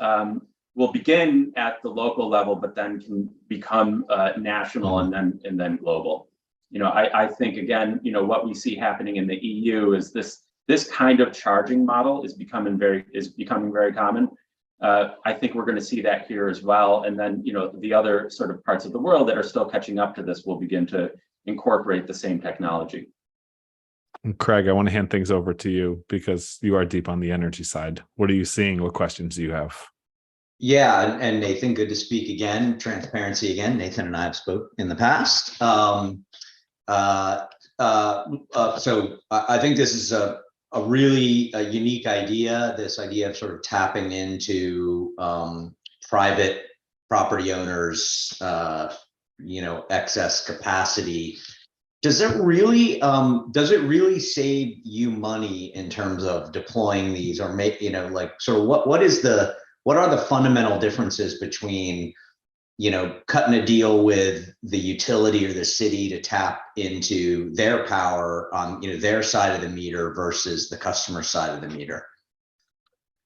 will begin at the local level, but then can become national and then global. I think, again, what we see happening in the EU is this kind of charging model is becoming very common. I think we're going to see that here as well. And then, the other sort of parts of the world that are still catching up to this will begin to incorporate the same technology. And Craig, I want to hand things over to you because you are deep on the energy side. What are you seeing? What questions do you have? Yeah, and Nathan, good to speak again. Transparency again. Nathan and I have spoke in the past. So I think this is a really unique idea. This idea of sort of tapping into private property owners, excess capacity. Does it really save you money in terms of deploying these, or what are the fundamental differences between, cutting a deal with the utility or the city to tap into their power on, their side of the meter versus the customer side of the meter?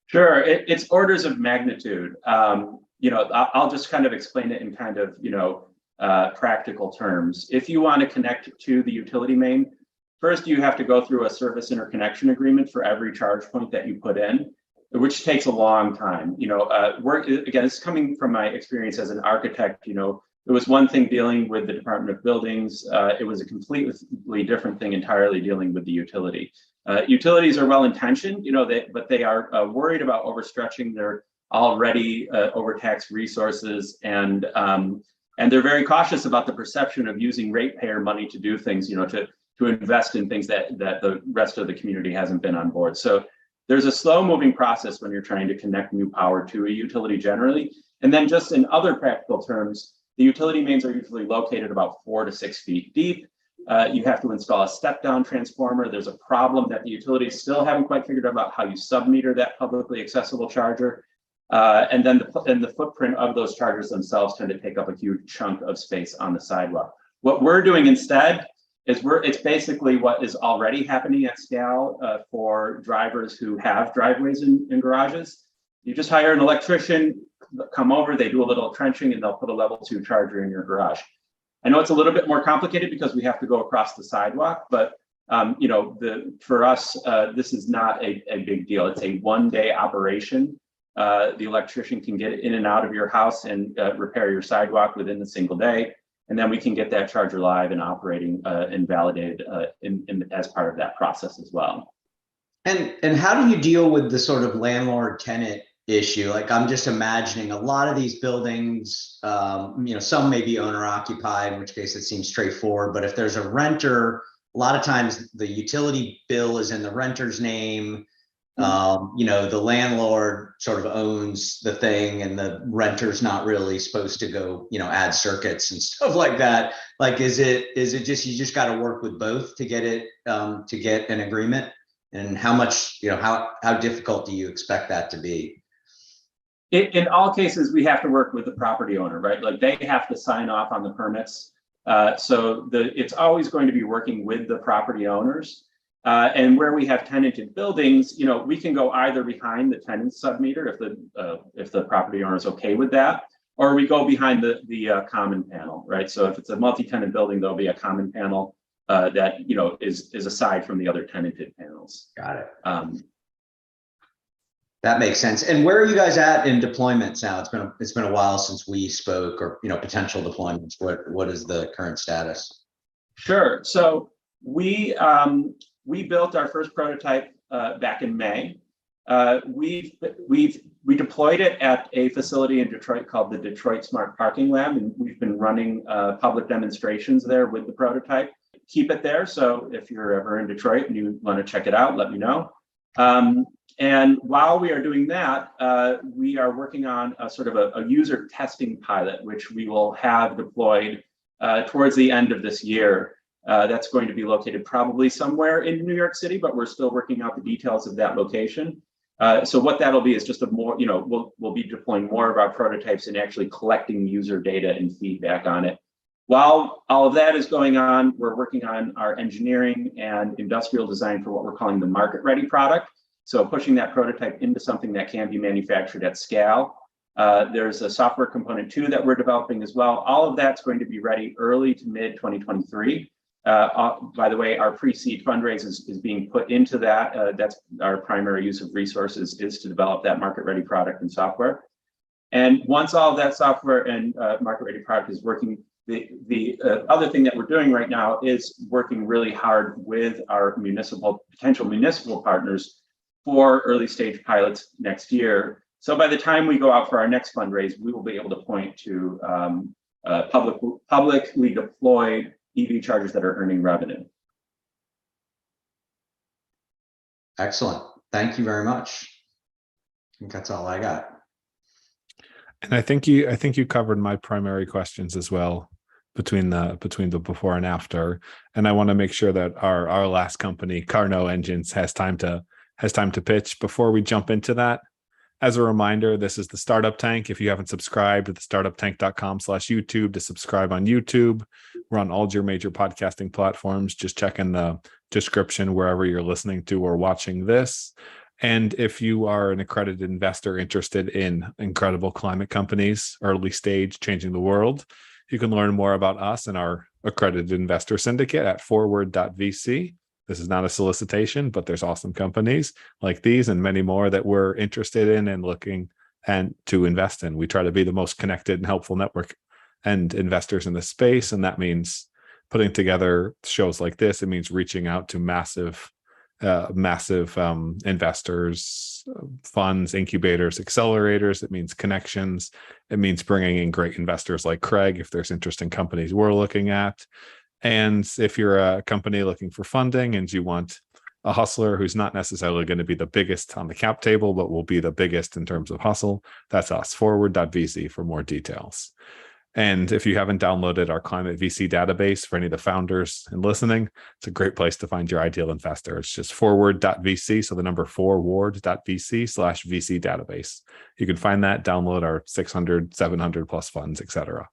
Sure, it's orders of magnitude. I'll just kind of explain it in kind of, practical terms. If you want to connect to the utility main, first you have to go through a service interconnection agreement for every charge point that you put in, which takes a long time. Again, it's coming from my experience as an architect. It was one thing dealing with the Department of Buildings. It was a completely different thing entirely dealing with the utility. Utilities are well-intentioned, but they are worried about overstretching their already overtaxed resources, and they're very cautious about the perception of using ratepayer money to do things, to invest in things that the rest of the community hasn't been on board. So there's a slow-moving process when you're trying to connect new power to a utility generally. And then just in other practical terms, the utility mains are usually located about 4 to 6 feet deep. You have to install a step-down transformer. There's a problem that the utilities still haven't quite figured out about how you sub-meter that publicly accessible charger. And then the footprint of those chargers themselves tend to take up a huge chunk of space on the sidewalk. What we're doing instead is it's basically what is already happening at scale for drivers who have driveways and garages. You just hire an electrician, come over, they do a little trenching, and they'll put a level 2 charger in your garage. I know it's a little bit more complicated because we have to go across the sidewalk, but for us, this is not a big deal. It's a one-day operation. The electrician can get in and out of your house and repair your sidewalk within a single day. And then we can get that charger live and operating and validated as part of that process as well. And how do you deal with the sort of landlord-tenant issue? Like, I'm just imagining a lot of these buildings, some may be owner-occupied, in which case it seems straightforward. But if there's a renter, a lot of times the utility bill is in the renter's name. The landlord sort of owns the thing, and the renter's not really supposed to go, add circuits and stuff like that. Like, is it just, you just got to work with both to get it, to get an agreement? And how much, how difficult do you expect that to be? In all cases, we have to work with the property owner, right? Like, they have to sign off on the permits. So it's always going to be working with the property owners. And where we have tenanted buildings, we can go either behind the tenant submeter if the property owner is okay with that, or we go behind the common panel, right? So if it's a multi-tenant building, there'll be a common panel that is aside from the other tenanted panels. Got it. That makes sense. And where are you guys at in deployments now? It's been a while since we spoke, or potential deployments. What is the current status? Sure. So we built our first prototype back in May. We deployed it at a facility in Detroit called the Detroit Smart Parking Lab, and we've been running public demonstrations there with the prototype. Keep it there. So if you're ever in Detroit and you want to check it out, let me know. And while we are doing that, we are working on a sort of a user testing pilot, which we will have deployed towards the end of this year. That's going to be located probably somewhere in New York City, but we're still working out the details of that location. So what that'll be is just a more, we'll be deploying more of our prototypes and actually collecting user data and feedback on it. While all of that is going on, we're working on our engineering and industrial design for what we're calling the market-ready product. So pushing that prototype into something that can be manufactured at scale. There's a software component too that we're developing as well. All of that's going to be ready early to mid 2023. By the way, our pre-seed fundraise is being put into that. That's our primary use of resources, is to develop that market-ready product and software. And once all of that software and market-ready product is working, the other thing that we're doing right now is working really hard with our potential municipal partners for early stage pilots next year. So by the time we go out for our next fundraise, we will be able to point to publicly deployed EV chargers that are earning revenue. Excellent. Thank you very much. I think that's all I got. And I think you covered my primary questions as well between the before and after. And I want to make sure that our last company, Carno Engines, has time to pitch. Before we jump into that, as a reminder, this is the Startup Tank. If you haven't subscribed to the startuptank.com/YouTube to subscribe on YouTube, we're on all your major podcasting platforms. Just check in the description wherever you're listening to or watching this. And if you are an accredited investor interested in incredible climate companies, early stage, changing the world, you can learn more about us and our accredited investor syndicate at 4WARD.VC. This is not a solicitation, but there's awesome companies like these and many more that we're interested in and looking and to invest in. We try to be the most connected and helpful network and investors in the space. And that means putting together shows like this. It means reaching out to massive investors, funds, incubators, accelerators. It means connections. It means bringing in great investors like Craig if there's interesting companies we're looking at. And if you're a company looking for funding and you want a hustler who's not necessarily going to be the biggest on the cap table, but will be the biggest in terms of hustle, that's us, 4WARD.VC for more details. And if you haven't downloaded our climate VC database for any of the founders and listening, it's a great place to find your ideal investor. It's just 4WARD.VC. So the number 4WARD.VC/VC database. You can find that, download our 600, 700 plus funds, etc.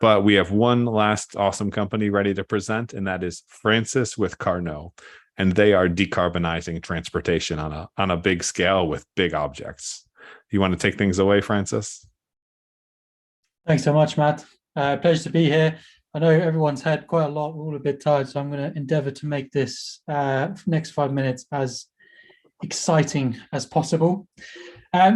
But we have one last awesome company ready to present, and that is Francis with Carno. And they are decarbonizing transportation on a big scale with big objects. You want to take things away, Francis? Thanks so much, Matt. Pleasure to be here. I know everyone's had quite a lot. We're all a bit tired, so I'm going to endeavor to make this next 5 minutes as exciting as possible.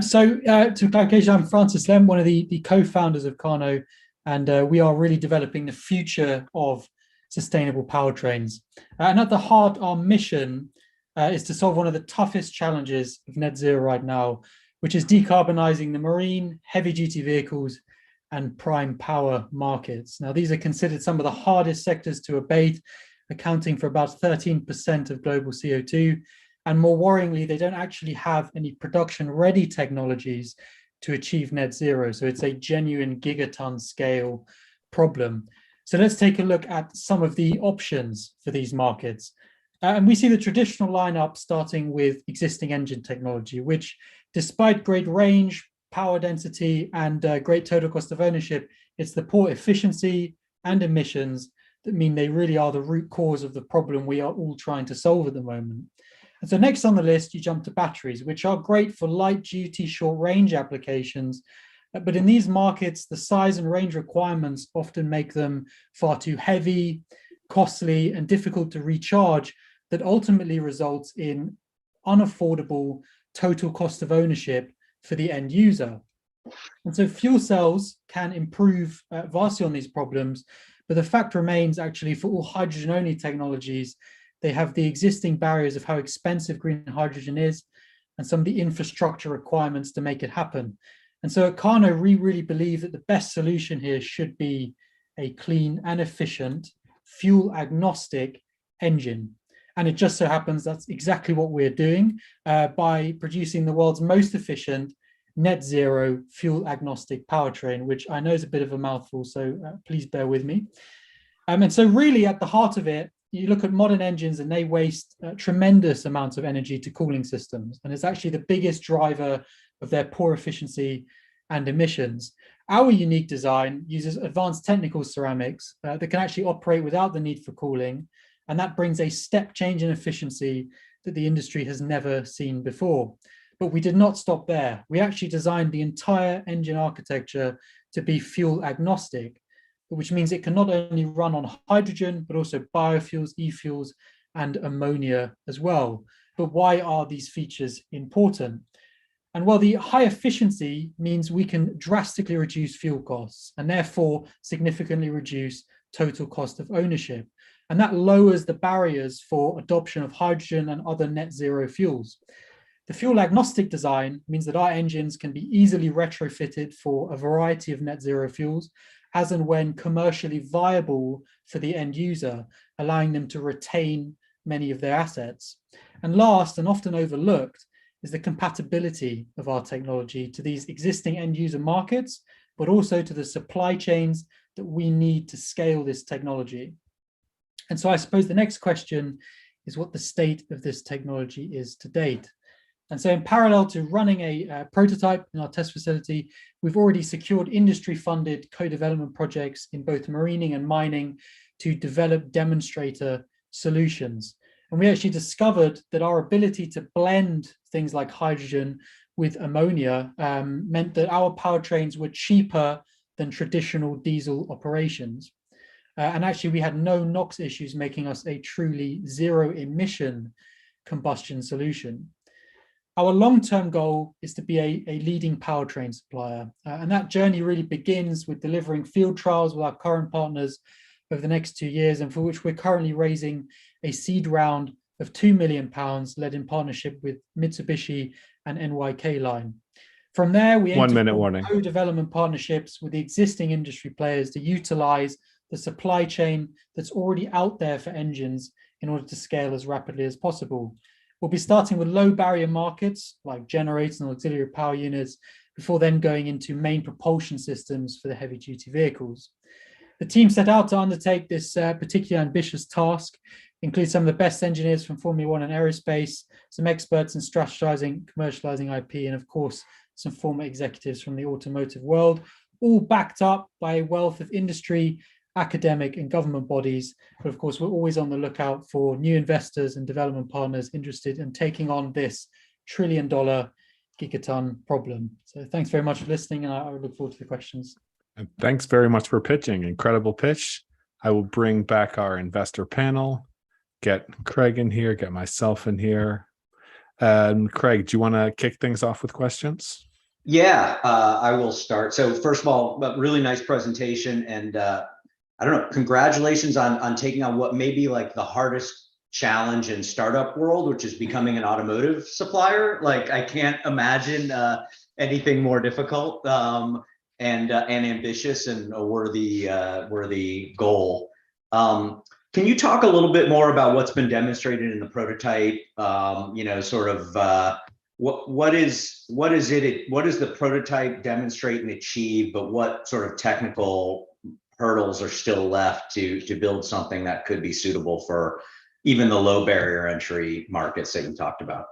So to clarification, I'm Francis Lem, one of the co-founders of Carno, and we are really developing the future of sustainable powertrains. And at the heart, our mission is to solve one of the toughest challenges of net zero right now, which is decarbonizing the marine, heavy-duty vehicles, and prime power markets. Now, these are considered some of the hardest sectors to abate, accounting for about 13% of global CO2. And more worryingly, they don't actually have any production-ready technologies to achieve net zero. So it's a genuine gigaton scale problem. So let's take a look at some of the options for these markets. And we see the traditional lineup starting with existing engine technology, which despite great range, power density, and great total cost of ownership, it's the poor efficiency and emissions that mean they really are the root cause of the problem we are all trying to solve at the moment. And so next on the list, you jump to batteries, which are great for light duty, short range applications. But in these markets, the size and range requirements often make them far too heavy, costly, and difficult to recharge, that ultimately results in unaffordable total cost of ownership for the end user. And so fuel cells can improve vastly on these problems, but the fact remains actually for all hydrogen-only technologies, they have the existing barriers of how expensive green hydrogen is and some of the infrastructure requirements to make it happen. And so at Carno, we really believe that the best solution here should be a clean and efficient fuel agnostic engine. And it just so happens that's exactly what we're doing by producing the world's most efficient net zero fuel agnostic powertrain, which I know is a bit of a mouthful, so please bear with me. And so really at the heart of it, you look at modern engines and they waste tremendous amounts of energy to cooling systems. And it's actually the biggest driver of their poor efficiency and emissions. Our unique design uses advanced technical ceramics that can actually operate without the need for cooling. And that brings a step change in efficiency that the industry has never seen before. But we did not stop there. We actually designed the entire engine architecture to be fuel agnostic, which means it can not only run on hydrogen, but also biofuels, e-fuels, and ammonia as well. But why are these features important? And well, the high efficiency means we can drastically reduce fuel costs and therefore significantly reduce total cost of ownership. And that lowers the barriers for adoption of hydrogen and other net zero fuels. The fuel agnostic design means that our engines can be easily retrofitted for a variety of net zero fuels, as and when commercially viable for the end user, allowing them to retain many of their assets. And last, and often overlooked, is the compatibility of our technology to these existing end user markets, but also to the supply chains that we need to scale this technology. And so I suppose the next question is what the state of this technology is to date. And so in parallel to running a prototype in our test facility, we've already secured industry-funded co-development projects in both marining and mining to develop demonstrator solutions. And we actually discovered that our ability to blend things like hydrogen with ammonia meant that our powertrains were cheaper than traditional diesel operations. And actually we had no NOx issues, making us a truly zero emission combustion solution. Our long-term goal is to be a leading powertrain supplier. And that journey really begins with delivering field trials with our current partners over the next 2 years, and for which we're currently raising a seed round of £2 million, led in partnership with Mitsubishi and NYK Line. From there, we aim to co-development partnerships with the existing industry players to utilize the supply chain that's already out there for engines in order to scale as rapidly as possible. We'll be starting with low barrier markets like generators and auxiliary power units, before then going into main propulsion systems for the heavy duty vehicles. The team set out to undertake this particularly ambitious task, includes some of the best engineers from Formula One and aerospace, some experts in strategizing, commercializing IP, and of course, some former executives from the automotive world, all backed up by a wealth of industry, academic and government bodies. But of course, we're always on the lookout for new investors and development partners interested in taking on this $1 trillion gigaton problem. So thanks very much for listening, and I look forward to the questions. And thanks very much for pitching. Incredible pitch. I will bring back our investor panel, get Craig in here, get myself in here. Craig, do you want to kick things off with questions? Yeah, I will start. So first of all, a really nice presentation, and I don't know, congratulations on taking on what may be like the hardest challenge in startup world, which is becoming an automotive supplier. Like I can't imagine anything more difficult and ambitious and a worthy goal. Can you talk a little bit more about what's been demonstrated in the prototype? You know, sort of what does the prototype demonstrate and achieve, but what sort of technical hurdles are still left to build something that could be suitable for even the low barrier entry markets that you talked about?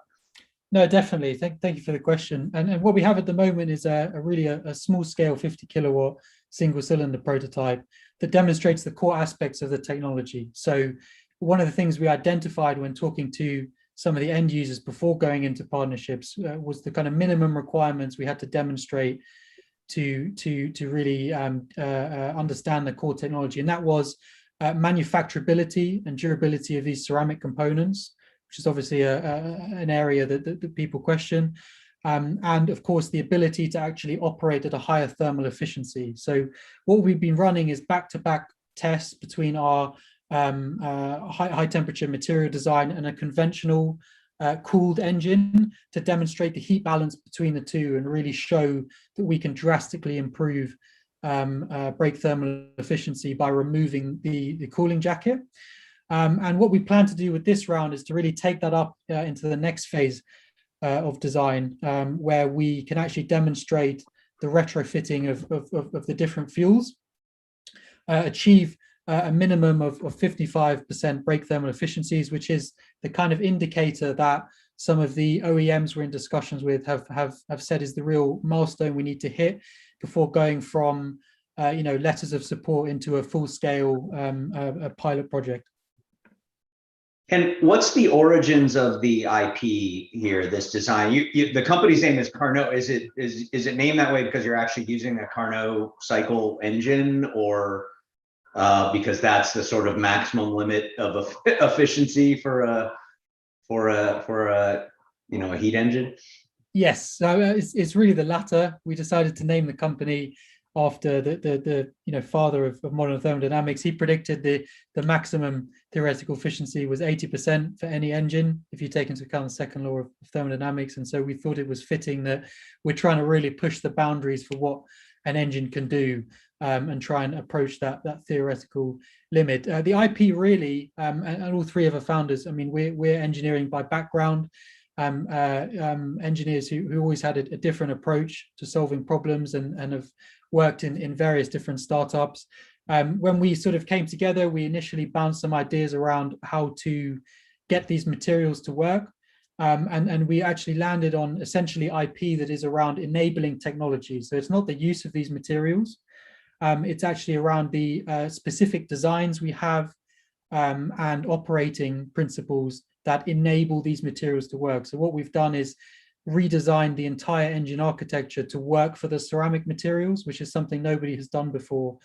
No, definitely. Thank you for the question. And what we have at the moment is really a small scale 50 kilowatt single cylinder prototype that demonstrates the core aspects of the technology. So one of the things we identified when talking to some of the end users before going into partnerships was the kind of minimum requirements we had to demonstrate to really understand the core technology. And that was manufacturability and durability of these ceramic components, which is obviously an area that people question. And of course, the ability to actually operate at a higher thermal efficiency. So what we've been running is back-to-back tests between our high temperature material design and a conventional cooled engine to demonstrate the heat balance between the two and really show that we can drastically improve brake thermal efficiency by removing the cooling jacket. And what we plan to do with this round is to really take that up into the next phase of design, where we can actually demonstrate the retrofitting of the different fuels, achieve a minimum of 55% brake thermal efficiencies, which is the kind of indicator that some of the OEMs we're in discussions with have said is the real milestone we need to hit before going from letters of support into a full-scale pilot project. And what's the origins of the IP here, this design? The company's name is Carno. Is it named that way because you're actually using a Carno cycle engine, or because that's the sort of maximum limit of efficiency for a heat engine? Yes, so it's really the latter. We decided to name the company after the father of modern thermodynamics. He predicted the maximum theoretical efficiency was 80% for any engine if you take into account the second law of thermodynamics. And so we thought it was fitting that we're trying to really push the boundaries for what an engine can do, and try and approach that theoretical limit. The IP really, and all three of our founders, I mean, we're engineering by background. Engineers who always had a different approach to solving problems and have worked in various different startups. When we sort of came together, we initially bounced some ideas around how to get these materials to work. And we actually landed on essentially IP that is around enabling technology. So it's not the use of these materials. It's actually around the specific designs we have and operating principles that enable these materials to work. So what we've done is redesigned the entire engine architecture to work for the ceramic materials, which is something nobody has done before,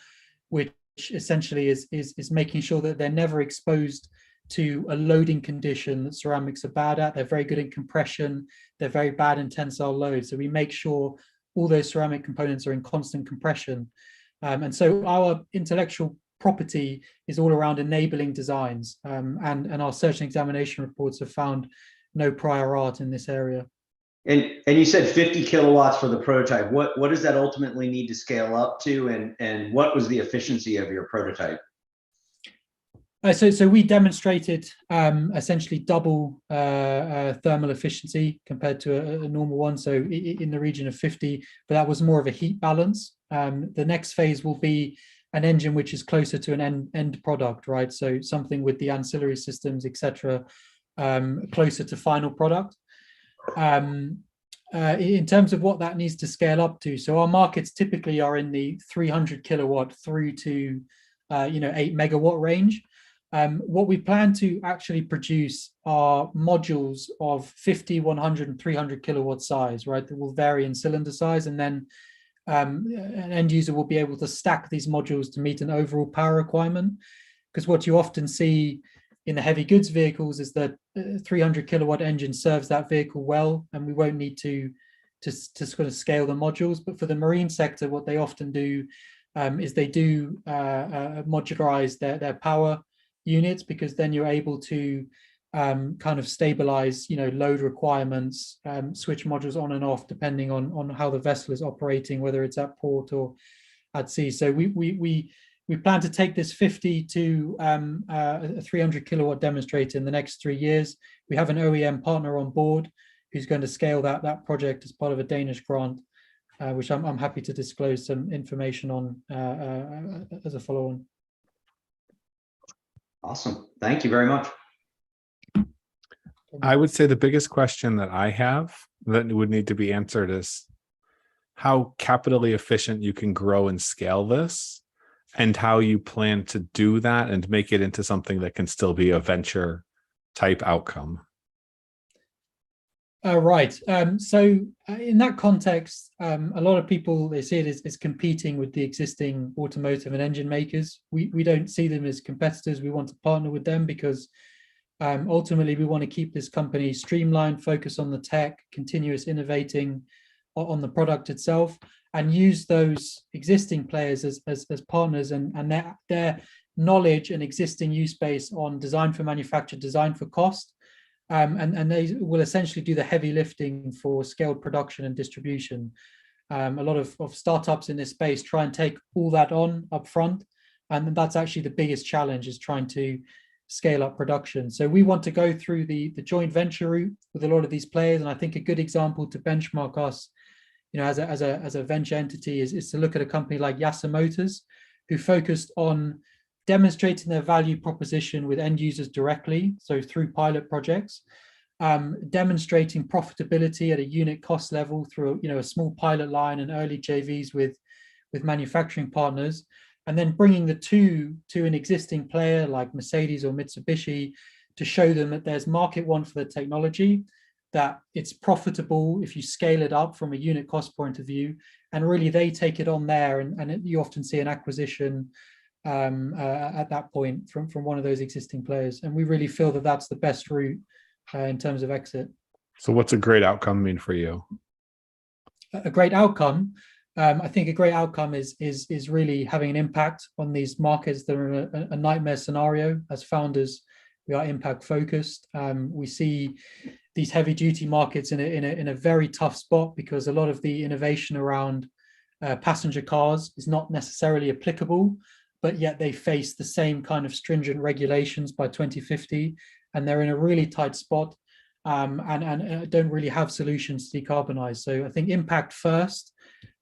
which essentially is making sure that they're never exposed to a loading condition that ceramics are bad at. They're very good in compression. They're very bad in tensile load. So we make sure all those ceramic components are in constant compression. And so our intellectual property is all around enabling designs. And our search and examination reports have found no prior art in this area. And you said 50 kilowatts for the prototype. What does that ultimately need to scale up to? And what was the efficiency of your prototype? So we demonstrated essentially double thermal efficiency compared to a normal one, so in the region of 50, but that was more of a heat balance. The next phase will be an engine which is closer to an end product, right? So something with the ancillary systems, etc., closer to final product. In terms of what that needs to scale up to, so our markets typically are in the 300 kilowatt through to 8 megawatt range. What we plan to actually produce are modules of 50, 100, and 300 kilowatt size, right? That will vary in cylinder size, and then an end user will be able to stack these modules to meet an overall power requirement. Because what you often see in the heavy goods vehicles is that 300 kilowatt engine serves that vehicle well, and we won't need to sort of scale the modules. But for the marine sector, what they often do is they do modularize their power units, because then you're able to kind of stabilize, load requirements, switch modules on and off depending on how the vessel is operating, whether it's at port or at sea. So we plan to take this 50 to a 300 kilowatt demonstrator in the next 3 years. We have an OEM partner on board who's going to scale that project as part of a Danish grant, which I'm happy to disclose some information on as a follow-on. Awesome. Thank you very much. I would say the biggest question that I have that would need to be answered is how capitally efficient you can grow and scale this, and how you plan to do that and make it into something that can still be a venture type outcome. Right. So in that context, a lot of people, they see it as competing with the existing automotive and engine makers. We don't see them as competitors. We want to partner with them because ultimately we want to keep this company streamlined, focus on the tech, continuous innovating on the product itself, and use those existing players as partners and their knowledge and existing use base on design for manufacture, design for cost. And they will essentially do the heavy lifting for scaled production and distribution. A lot of startups in this space try and take all that on up front, and that's actually the biggest challenge, is trying to scale up production. So we want to go through the joint venture route with a lot of these players. And I think a good example to benchmark us, as a venture entity is to look at a company like Yasa Motors, who focused on demonstrating their value proposition with end users directly, so through pilot projects, demonstrating profitability at a unit cost level through a small pilot line and early JVs with manufacturing partners, and then bringing the two to an existing player like Mercedes or Mitsubishi to show them that there's market want for the technology, that it's profitable if you scale it up from a unit cost point of view, and really they take it on there, and you often see an acquisition at that point from one of those existing players. And we really feel that that's the best route in terms of exit. So what's a great outcome mean for you? A great outcome, I think a great outcome is really having an impact on these markets that are a nightmare scenario. As founders, we are impact focused. We see these heavy duty markets in a very tough spot because a lot of the innovation around passenger cars is not necessarily applicable, but yet they face the same kind of stringent regulations by 2050, and they're in a really tight spot and don't really have solutions to decarbonize. So I think impact first,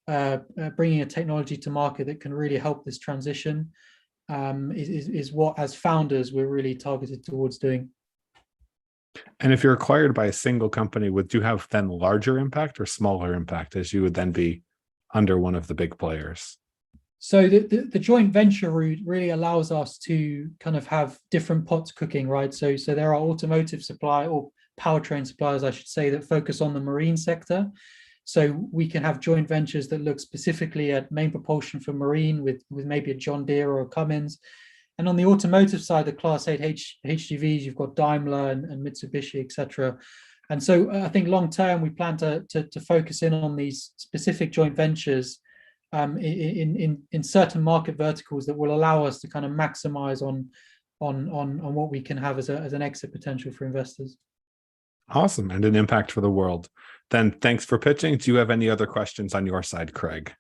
bringing a technology to market that can really help this transition is what, as founders, we're really targeted towards doing. And if you're acquired by a single company, would you have then larger impact or smaller impact, as you would then be under one of the big players? So the joint venture route really allows us to kind of have different pots cooking, right? So there are automotive supply or powertrain suppliers, I should say, that focus on the marine sector. So we can have joint ventures that look specifically at main propulsion for marine with maybe a John Deere or a Cummins. And on the automotive side, the Class 8 HGVs, you've got Daimler and Mitsubishi, etc. And so I think long term, we plan to focus in on these specific joint ventures in certain market verticals that will allow us to kind of maximize on what we can have as an exit potential for investors. Awesome, and an impact for the world. Then thanks for pitching. Do you have any other questions on your side, Craig?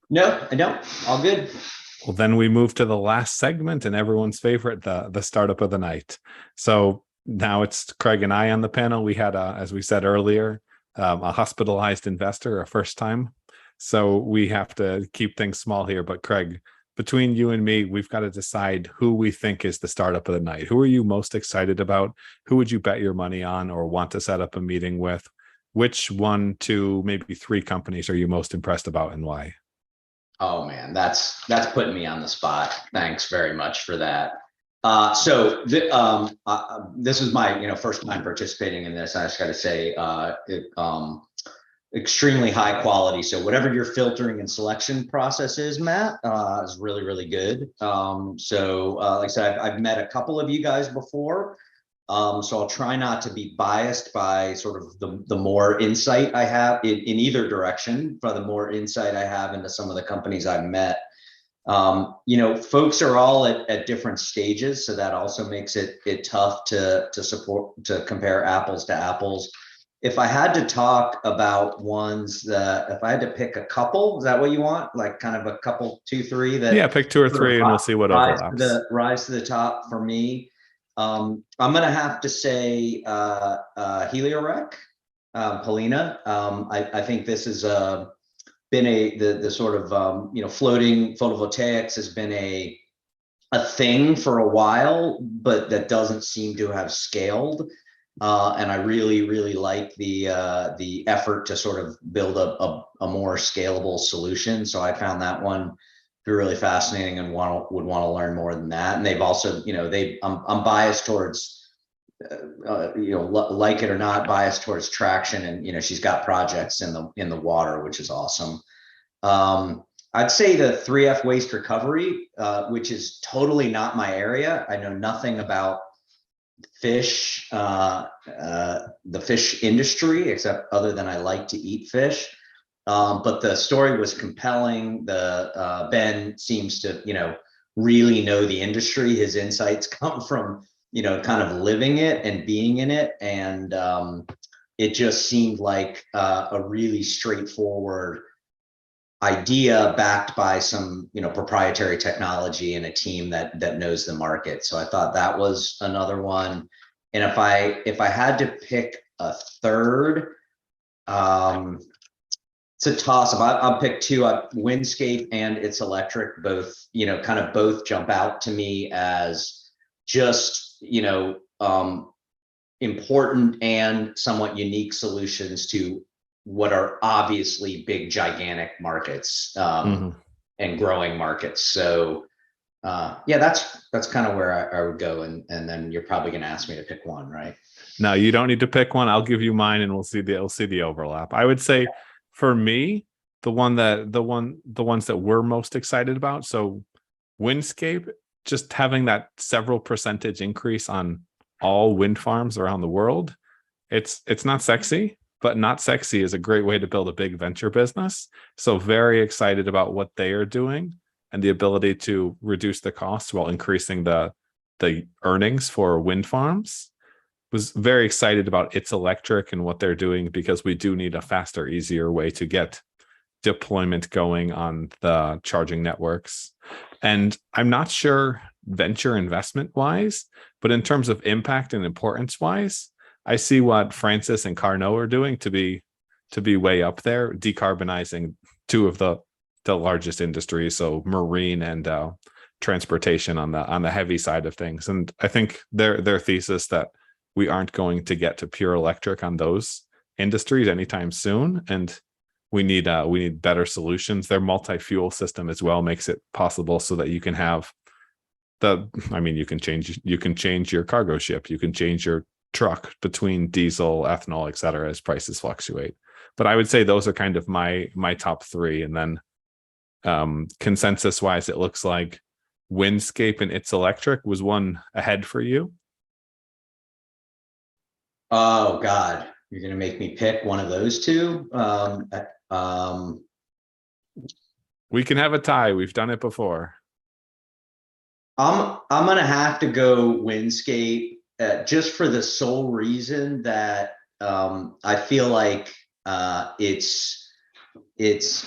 No, I don't. All good. Well, then we move to the last segment and everyone's favorite, the startup of the night. So now it's Craig and I on the panel. We had, as we said earlier, a hospitalized investor, a first time. So we have to keep things small here. But Craig, between you and me, we've got to decide who we think is the startup of the night. Who are you most excited about? Who would you bet your money on or want to set up a meeting with? Which 1, 2, maybe 3 companies are you most impressed about and why? Oh man, that's putting me on the spot. Thanks very much for that. So this is my first time participating in this. I just got to say, extremely high quality. So whatever your filtering and selection process is, Matt, is really, really good. So like I said, I've met a couple of you guys before. So I'll try not to be biased by sort of the more insight I have in either direction, but the more insight I have into some of the companies I've met. Folks are all at different stages, so that also makes it tough to compare apples to apples. If I had to talk about ones if I had to pick a couple, is that what you want? Like kind of a couple, 2, 3 that? Yeah, pick 2 or 3 and we'll see what overlaps. Rise to the top for me. I'm gonna have to say HelioRec, Polina. I think this has been the sort of floating photovoltaics has been a thing for a while, but that doesn't seem to have scaled. And I really, really like the effort to sort of build a more scalable solution. So I found that one really fascinating and would want to learn more than that. And they've also, I'm biased towards, like it or not, biased towards traction. And she's got projects in the water, which is awesome. I'd say the 3F waste recovery, which is totally not my area. I know nothing about fish, the fish industry, except other than I like to eat fish. But the story was compelling. Ben seems to, really know the industry. His insights come from, kind of living it and being in it. And it just seemed like a really straightforward idea backed by some, proprietary technology and a team that knows the market. So I thought that was another one. And if I had to pick a third, it's a toss up. I'll pick two. Windscape and itselectric both, kind of both jump out to me as just, important and somewhat unique solutions to what are obviously big, gigantic markets, and growing markets. So yeah, that's kind of where I would go. And then you're probably going to ask me to pick one, right? No, you don't need to pick one. I'll give you mine, and we'll see the overlap. I would say, for me, the ones that we're most excited about. So Windscape, just having that several percentage increase on all wind farms around the world. It's not sexy, but not sexy is a great way to build a big venture business. So very excited about what they are doing and the ability to reduce the costs while increasing the earnings for wind farms. Was very excited about itselectric and what they're doing, because we do need a faster, easier way to get deployment going on the charging networks. And I'm not sure venture investment wise, but in terms of impact and importance wise, I see what Francis and Carno are doing to be way up there, decarbonizing two of the largest industries, so marine and transportation on the heavy side of things. And I think their thesis that we aren't going to get to pure electric on those industries anytime soon, and we need better solutions. Their multi-fuel system as well makes it possible so that you can have you can change your cargo ship, you can change your truck between diesel, ethanol, et cetera, as prices fluctuate. But I would say those are kind of my top three. And then consensus wise, it looks like Windscape and itselectric was one ahead for you. Oh God, you're gonna make me pick one of those two. We can have a tie. We've done it before. I'm gonna have to go Windscape, just for the sole reason that I feel like it's both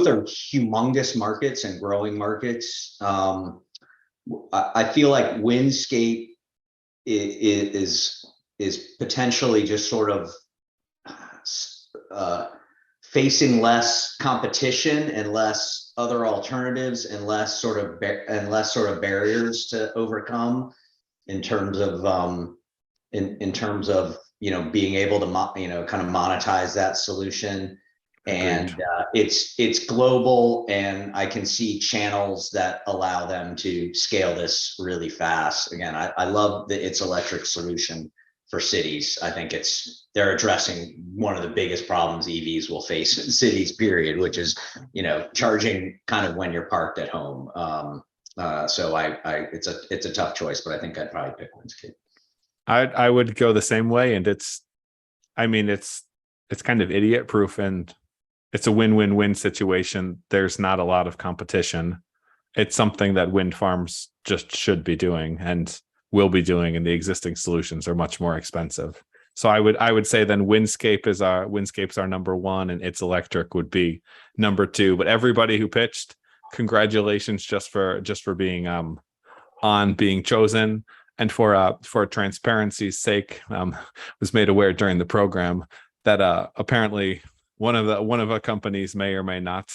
are humongous markets and growing markets. I feel like Windscape is potentially just sort of facing less competition and less other alternatives and less sort of barriers to overcome in terms of being able to kind of monetize that solution. And it's global, and I can see channels that allow them to scale this really fast. Again, I love the itselectric solution for cities. I think they're addressing one of the biggest problems EVs will face in cities, period, which is, charging kind of when you're parked at home. So it's a tough choice, but I think I'd probably pick Windscape. I would go the same way, and it's kind of idiot proof, and it's a win-win-win situation. There's not a lot of competition. It's something that wind farms just should be doing and will be doing, and the existing solutions are much more expensive. So I would say then Windscape's our number one, and itselectric would be number two. But everybody who pitched, congratulations just for being on being chosen. And for transparency's sake, was made aware during the program that apparently one of our companies may or may not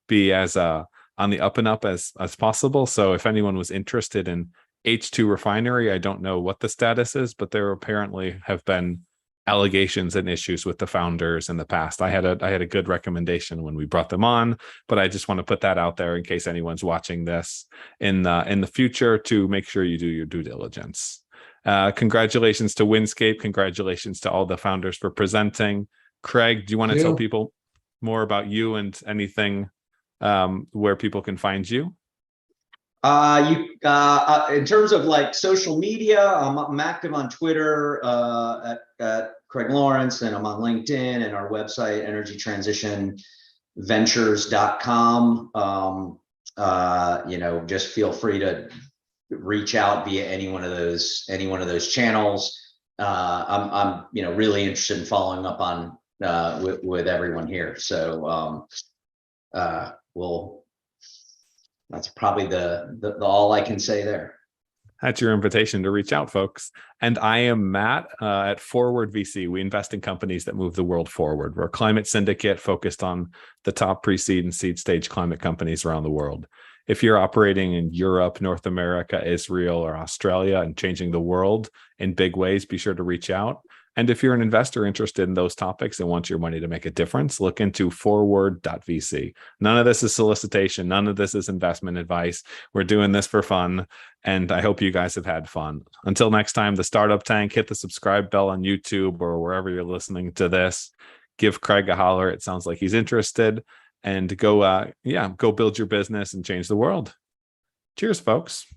be as on the up and up as possible. So if anyone was interested in H2 refinery, I don't know what the status is, but there apparently have been allegations and issues with the founders in the past. I had a good recommendation when we brought them on, but I just want to put that out there in case anyone's watching this in the future, to make sure you do your due diligence. Congratulations to Windscape. Congratulations to all the founders for presenting. Craig, do you want to tell people more about you and anything where people can find you? In terms of like social media, I'm active on Twitter at Craig Lawrence, and I'm on LinkedIn, and our website energytransitionventures.com. Just feel free to reach out via any one of those channels. I'm really interested in following up on with everyone here. So that's probably the all I can say there. That's your invitation to reach out, folks. And I am Matt at 4WARD.VC. We invest in companies that move the world forward. We're a climate syndicate focused on the top pre-seed and seed stage climate companies around the world. If you're operating in Europe, North America, Israel, or Australia and changing the world in big ways, be sure to reach out. And if you're an investor interested in those topics and want your money to make a difference, look into 4WARD.VC. None of this is solicitation. None of this is investment advice. We're doing this for fun. And I hope you guys have had fun. Until next time, the Startup Tank, hit the subscribe bell on YouTube or wherever you're listening to this. Give Craig a holler. It sounds like he's interested. And go build your business and change the world. Cheers, folks.